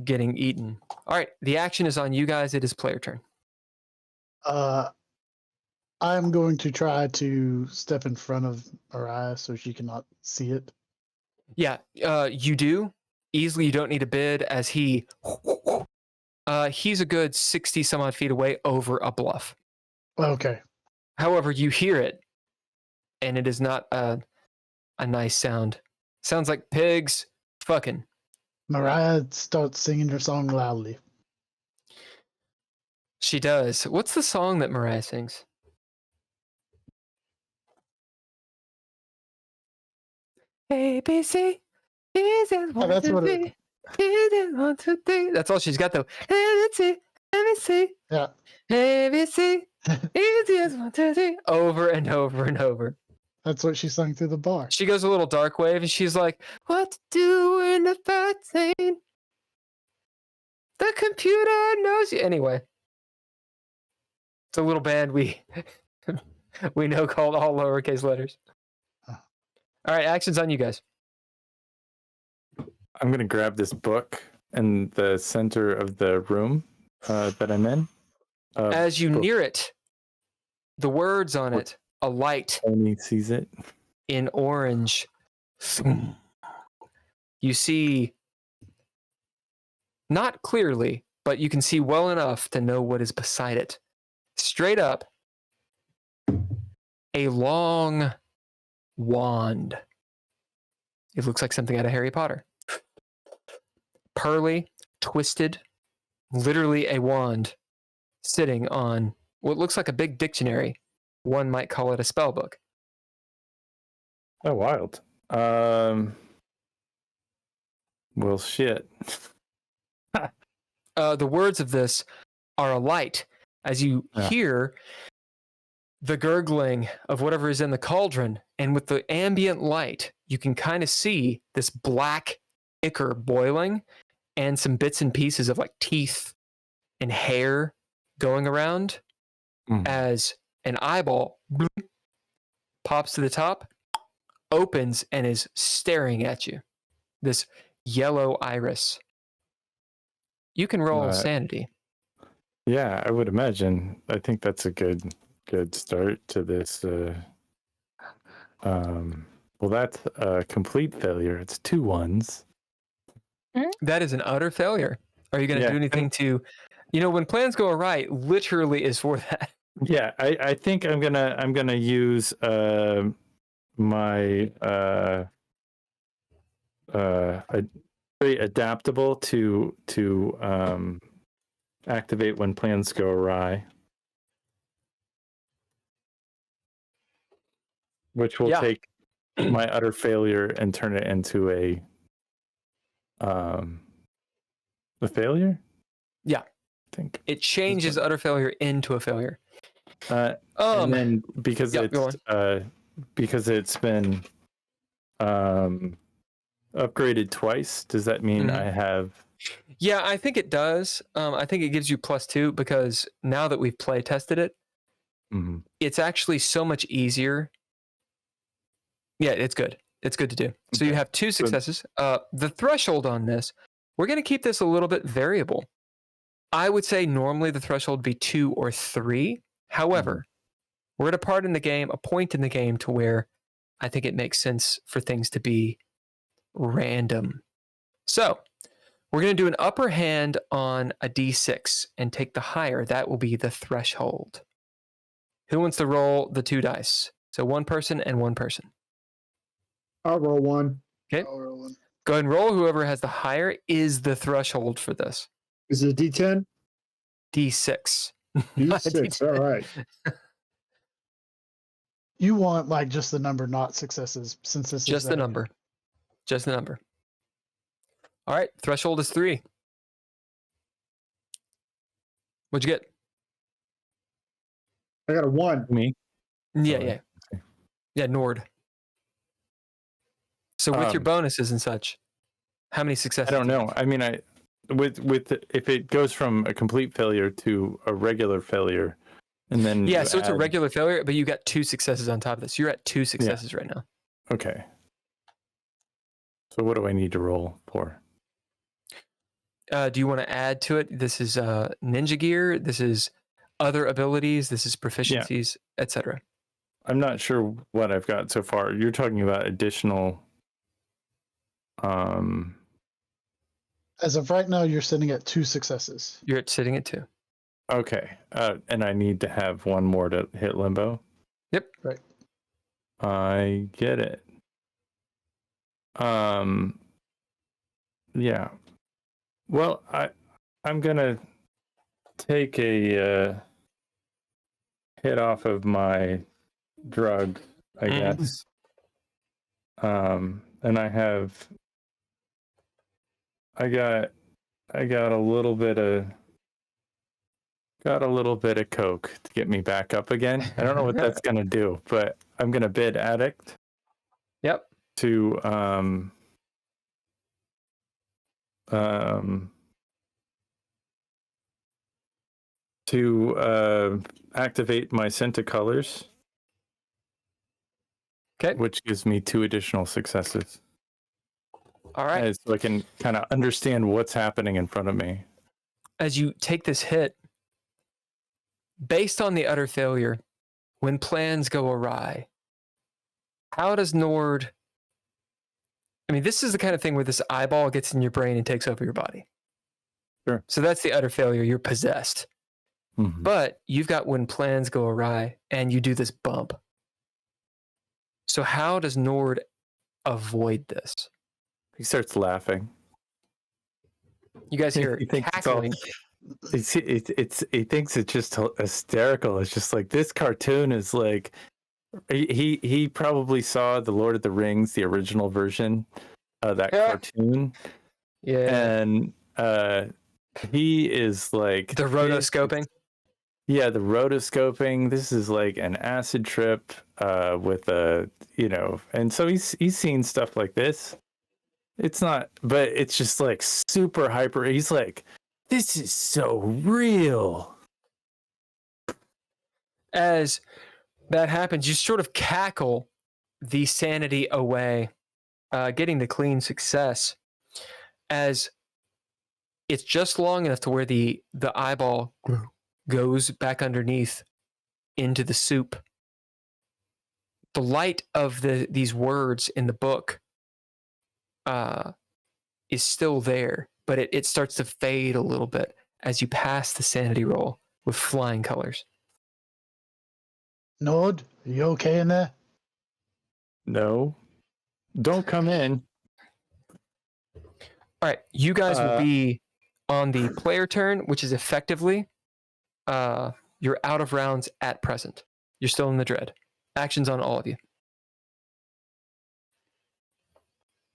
getting eaten. All right. The action is on you guys. It is player turn. I'm going to try to step in front of Mariah so she cannot see it. Yeah, you do. Easily, you don't need a bid as he's a good 60 some odd feet away over a bluff. Okay. However, you hear it, and it is not a nice sound. Sounds like pigs fucking. Mariah starts singing her song loudly. She does. What's the song that Mariah sings? ABC. Oh, that's what it, That's all she's got though. ABC. yeah. ABC. Easiest 1, 2, 3. Over and over and over. That's what she sung through the bar. She goes a little dark wave and she's like, what to do in a bad scene? The computer knows you. Anyway. It's a little band we know called all lowercase letters. Huh. All right, action's on you guys. I'm going to grab this book in the center of the room that I'm in. As you book. near it, The words on it, a light Tony sees it. in orange. You see, not clearly, but you can see well enough to know what is beside it. Straight up, a long wand. It looks like something out of Harry Potter. Pearly, twisted, literally a wand sitting on what looks like a big dictionary. One might call it a spell book. Oh, wild. Well, shit. The words of this are a light as you Yeah. hear the gurgling of whatever is in the cauldron. And with the ambient light, you can kind of see this black ichor boiling and some bits and pieces of like teeth and hair going around as an eyeball pops to the top, opens, and is staring at you. This yellow iris. You can roll sanity. Yeah, I would imagine. I think that's a good start to this. Well, that's a complete failure. It's 2 1s. That is an utter failure. Are you going to Yeah. do anything to, when plans go awry, literally is for that. Yeah, I think I'm gonna use my very adaptable to activate when plans go awry, which will take my utter failure and turn it into a failure. Yeah, I think it changes utter failure into a failure. and then because go because it's been upgraded twice, does that mean I have? Yeah, I think it does. I think it gives you +2 because now that we've play tested it, it's actually so much easier. Yeah, it's good. It's good to do. So you have 2 successes. The threshold on this, we're going to keep this a little bit variable. I would say normally the threshold would be 2 or 3. However, we're at a point in the game to where I think it makes sense for things to be random. So we're going to do an upper hand on a D6 and take the higher. That will be the threshold. Who wants to roll the 2 dice? So 1 person and 1 person. I'll roll 1. Okay. I'll roll 1. Go ahead and roll. Whoever has the higher is the threshold for this. Is it a D10? D6. D6. All right. You want like just the number, not successes, since this Just is the number. Just the number. All right. Threshold is 3. What'd you get? I got a 1. Me? Yeah. Yeah, Nord. So with your bonuses and such, how many successes? I don't know. I mean, with if it goes from a complete failure to a regular failure, and then so it's a regular failure, but you got 2 successes on top of this. You're at 2 successes right now. Okay. So what do I need to roll for? Do you want to add to it? This is ninja gear. This is other abilities. This is proficiencies, etc. I'm not sure what I've got so far. You're talking about additional. As of right now, you're sitting at 2 successes. You're sitting at 2. Okay. And I need to have 1 more to hit limbo. Yep. Right. I get it. Yeah. Well, I'm gonna take a hit off of my drug, I guess. And I got a little bit of coke to get me back up again. I don't know what that's gonna do, but I'm gonna bid addict. Yep. To activate my scent of colors. Okay. Which gives me 2 additional successes. All right. So I can kind of understand what's happening in front of me. As you take this hit, based on the utter failure, when plans go awry. How does Nord... I mean, this is the kind of thing where this eyeball gets in your brain and takes over your body. Sure. So that's the utter failure. You're possessed. Mhm. But you've got when plans go awry and you do this bump. So how does Nord avoid this? He starts laughing. You guys hear He thinks it's all- cackling. He thinks it's just hysterical. It's just like this cartoon is like he probably saw the Lord of the Rings, the original version of that Yeah. cartoon, Yeah. and he is like The rotoscoping. Yeah, the rotoscoping. This is like an acid trip with a, and so he's seen stuff like this. It's not, but it's just like super hyper. He's like, this is so real. As that happens, you sort of cackle the sanity away, getting the clean success, as it's just long enough to where the eyeball goes back underneath into the soup. The light of these words in the book is still there, but it starts to fade a little bit as you pass the sanity roll with flying colors. Nord, are you okay in there? No, don't come in. All right, you guys will be on the player turn, which is effectively you're out of rounds at present. You're still in the dread. Actions on all of you.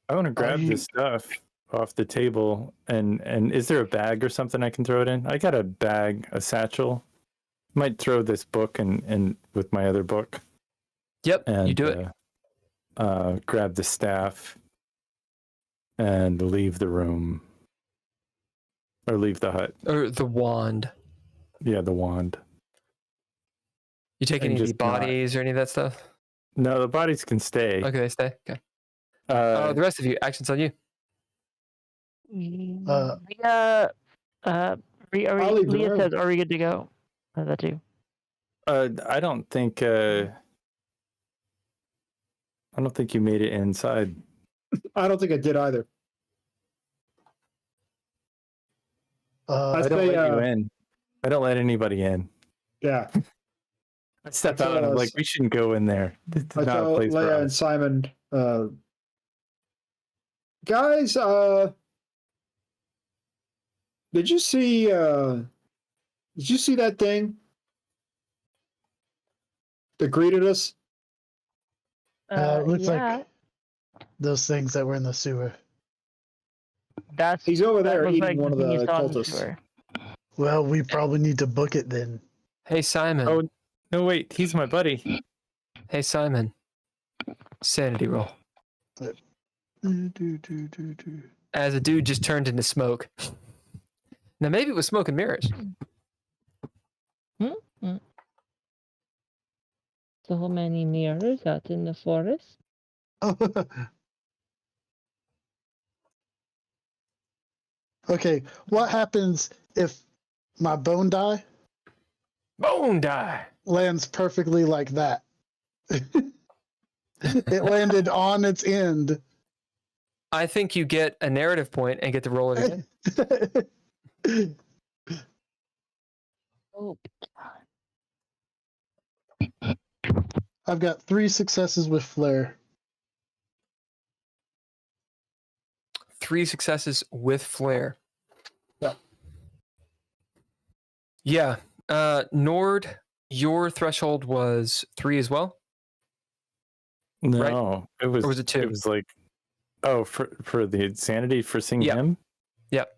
I want to grab this stuff off the table, and is there a bag or something I can throw it in? I got a bag, a satchel. Might throw this book and with my other book. Yep, And you do it. Grab the staff and leave the room, or leave the hut. Or the wand. Yeah, the wand. You take And any of the just not- bodies or any of that stuff? No, the bodies can stay. Okay, they stay. Okay. Uh, The rest of you, actions on you. Leah, I'll leave the Leah room. says, "Are we good to go?" That too. I don't think you made it inside. I don't think I did either. I I'd don't say, let you in. I don't let anybody in. yeah. I step I out and I'm tell like, us- we shouldn't go in there. This is I not a tell place for Leah and us. Simon, guys, did you see that thing that greeted us? It looks yeah, like those things that were in the sewer. that's He's over that there looks eating like one of thing you the saw in the cultists. sewer. Well, we probably need to book it then. Hey, Simon. Oh, no, wait. He's my buddy. Hey, Simon. Sanity roll. As a dude just turned into smoke. Now, maybe it was smoke and mirrors. So many mirrors out in the forest. Okay, what happens if my bone die Bone die. lands perfectly like that? It landed on its end. I think you get a narrative point and get to roll it again. Oh, I've got 3 successes with flair. 3 successes with flair. Yeah. Yeah. Nord, your threshold was 3 as well? No, it was. Or was it 2? It was like, for the sanity for seeing Yeah. him. Yep.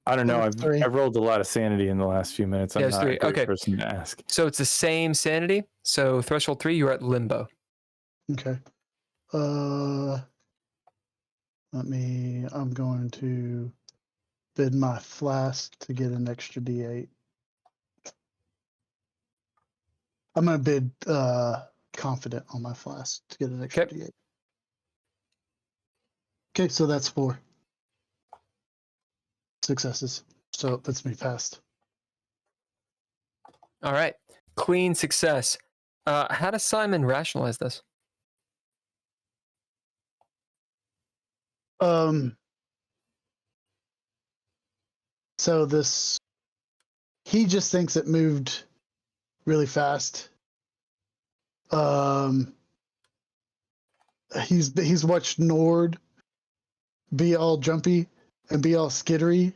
I don't know. It was 3. I've rolled a lot of sanity in the last few minutes. I'm Yeah, it's not 3. a great Okay. person to ask. So it's the same sanity. So threshold 3, you're at limbo. Okay. I'm going to bid my flask to get an extra D8. I'm going to bid confident on my flask to get an extra Okay. D8. Okay, so that's 4 successes. So it puts me past. All right. Clean success. How does Simon rationalize this? So he just thinks it moved really fast. He's watched Nord be all jumpy and be all skittery,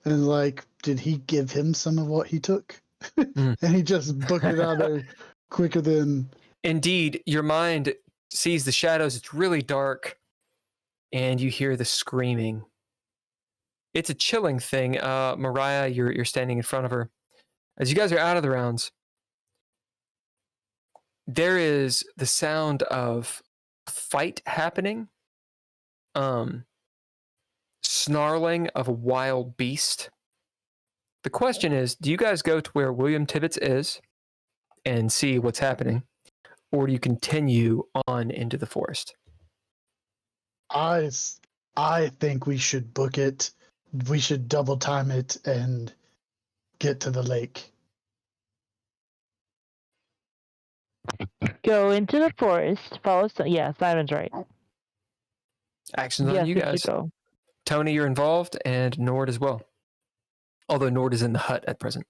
and like, did he give him some of what he took? And he just booked it out there quicker than. Indeed, your mind sees the shadows. It's really dark, and you hear the screaming. It's a chilling thing. Mariah, you're standing in front of her. As you guys are out of the rounds, there is the sound of a fight happening. Snarling of a wild beast. The question is, do you guys go to where William Tibbets is and see what's happening? Or do you continue on into the forest? I think we should book it. We should double time it and get to the lake. Go into the forest. Follow. Yeah, Simon's right. Actions on Yes, you we should guys. go. Tony, you're involved, and Nord as well. Although Nord is in the hut at present.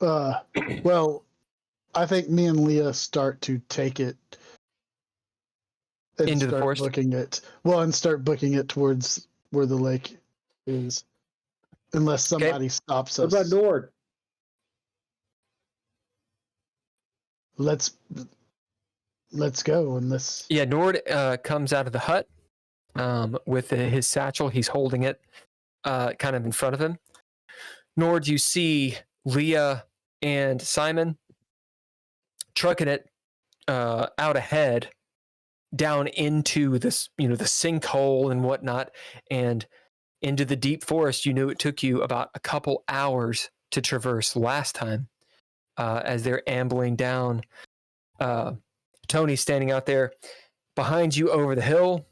Well, I think me and Leah start to take it and Into the start forest? booking it. Well, and start booking it towards where the lake is, unless somebody stops What us. about Nord? Let's go. Unless Yeah, Nord comes out of the hut with his satchel. He's holding it kind of in front of him. Nord, you see Leah and Simon trucking it out ahead down into this, the sinkhole and whatnot, and into the deep forest. You knew it took you about a couple hours to traverse last time as they're ambling down. Tony's standing out there behind you over the hill.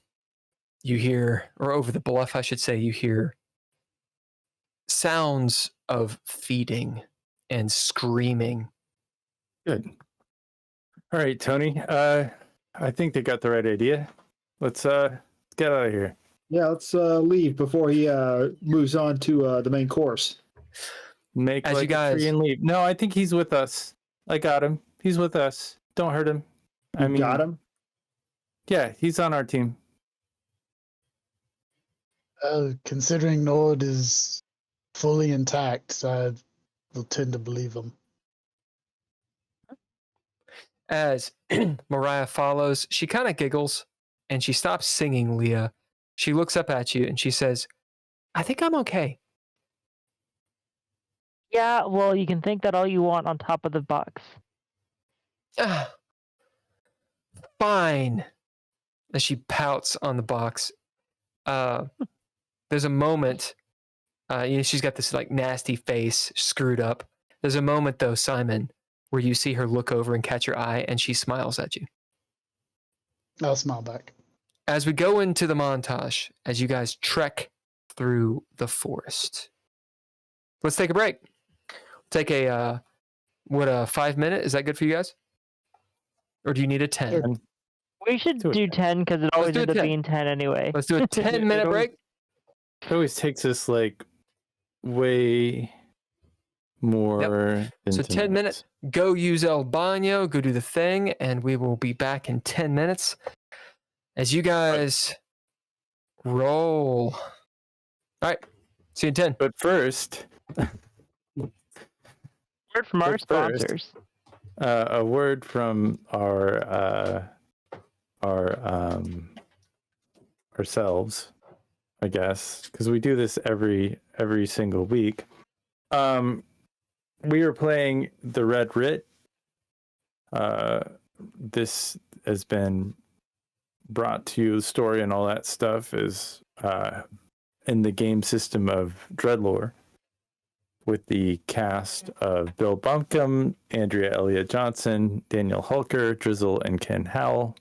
You hear, or over the bluff, I should say, you hear sounds of feeding and screaming. Good. All right, Tony. I think they got the right idea. Let's get out of here. Yeah, let's leave before he moves on to the main course. Make As like you guys- a tree and leave. No, I think he's with us. I got him. He's with us. Don't hurt him. I mean, Got him? Yeah, he's on our team. considering Nord is fully intact, I will tend to believe him. As Mariah follows, she kind of giggles and she stops singing, Leah. She looks up at you and she says, I think I'm okay. Yeah, well, you can think that all you want on top of the box. Fine. As she pouts on the box. There's a moment, she's got this like nasty face screwed up. There's a moment though, Simon, where you see her look over and catch your eye and she smiles at you. I'll smile back. As we go into the montage, as you guys trek through the forest, let's take a break. Take a 5 minute? Is that good for you guys? Or do you need a 10? Sure. We should Do it. do 10 because it always do ends a up 10. being 10 anyway. Let's do a 10-minute break. It always takes us like way more than So 10 10 minutes. Go use El Baño, go do the thing, and we will be back in 10 minutes as you guys roll. All right. See you in 10. But first, Word from our But first- sponsors. a word from ourselves, I guess, because we do this every single week. We are playing the Red Writ. This has been brought to you. The story and all that stuff is in the game system of DreadLore, with the cast of Bill Buncombe, Andrea Elliott Johnson, Daniel Hulker, Drizzle, and Ken Howl.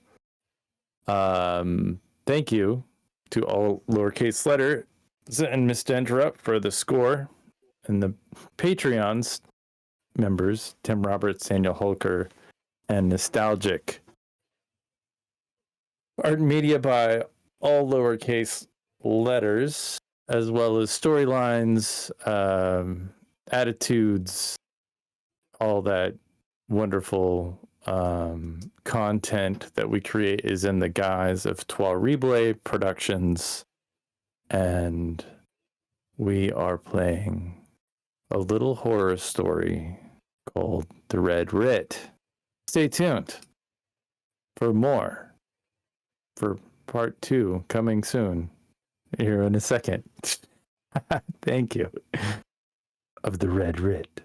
Thank you to all lowercase letter and Miss Dendrup for the score, and the Patreons members, Tim Roberts, Daniel Holker, and Nostalgic. Art and media by all lowercase letters, as well as storylines, attitudes, all that wonderful content that we create is in the guise of Trois Reblay Productions. And we are playing a little horror story called The Red Writ. Stay tuned for more, for part 2 coming soon, here in a second. Thank you. Of The Red Writ.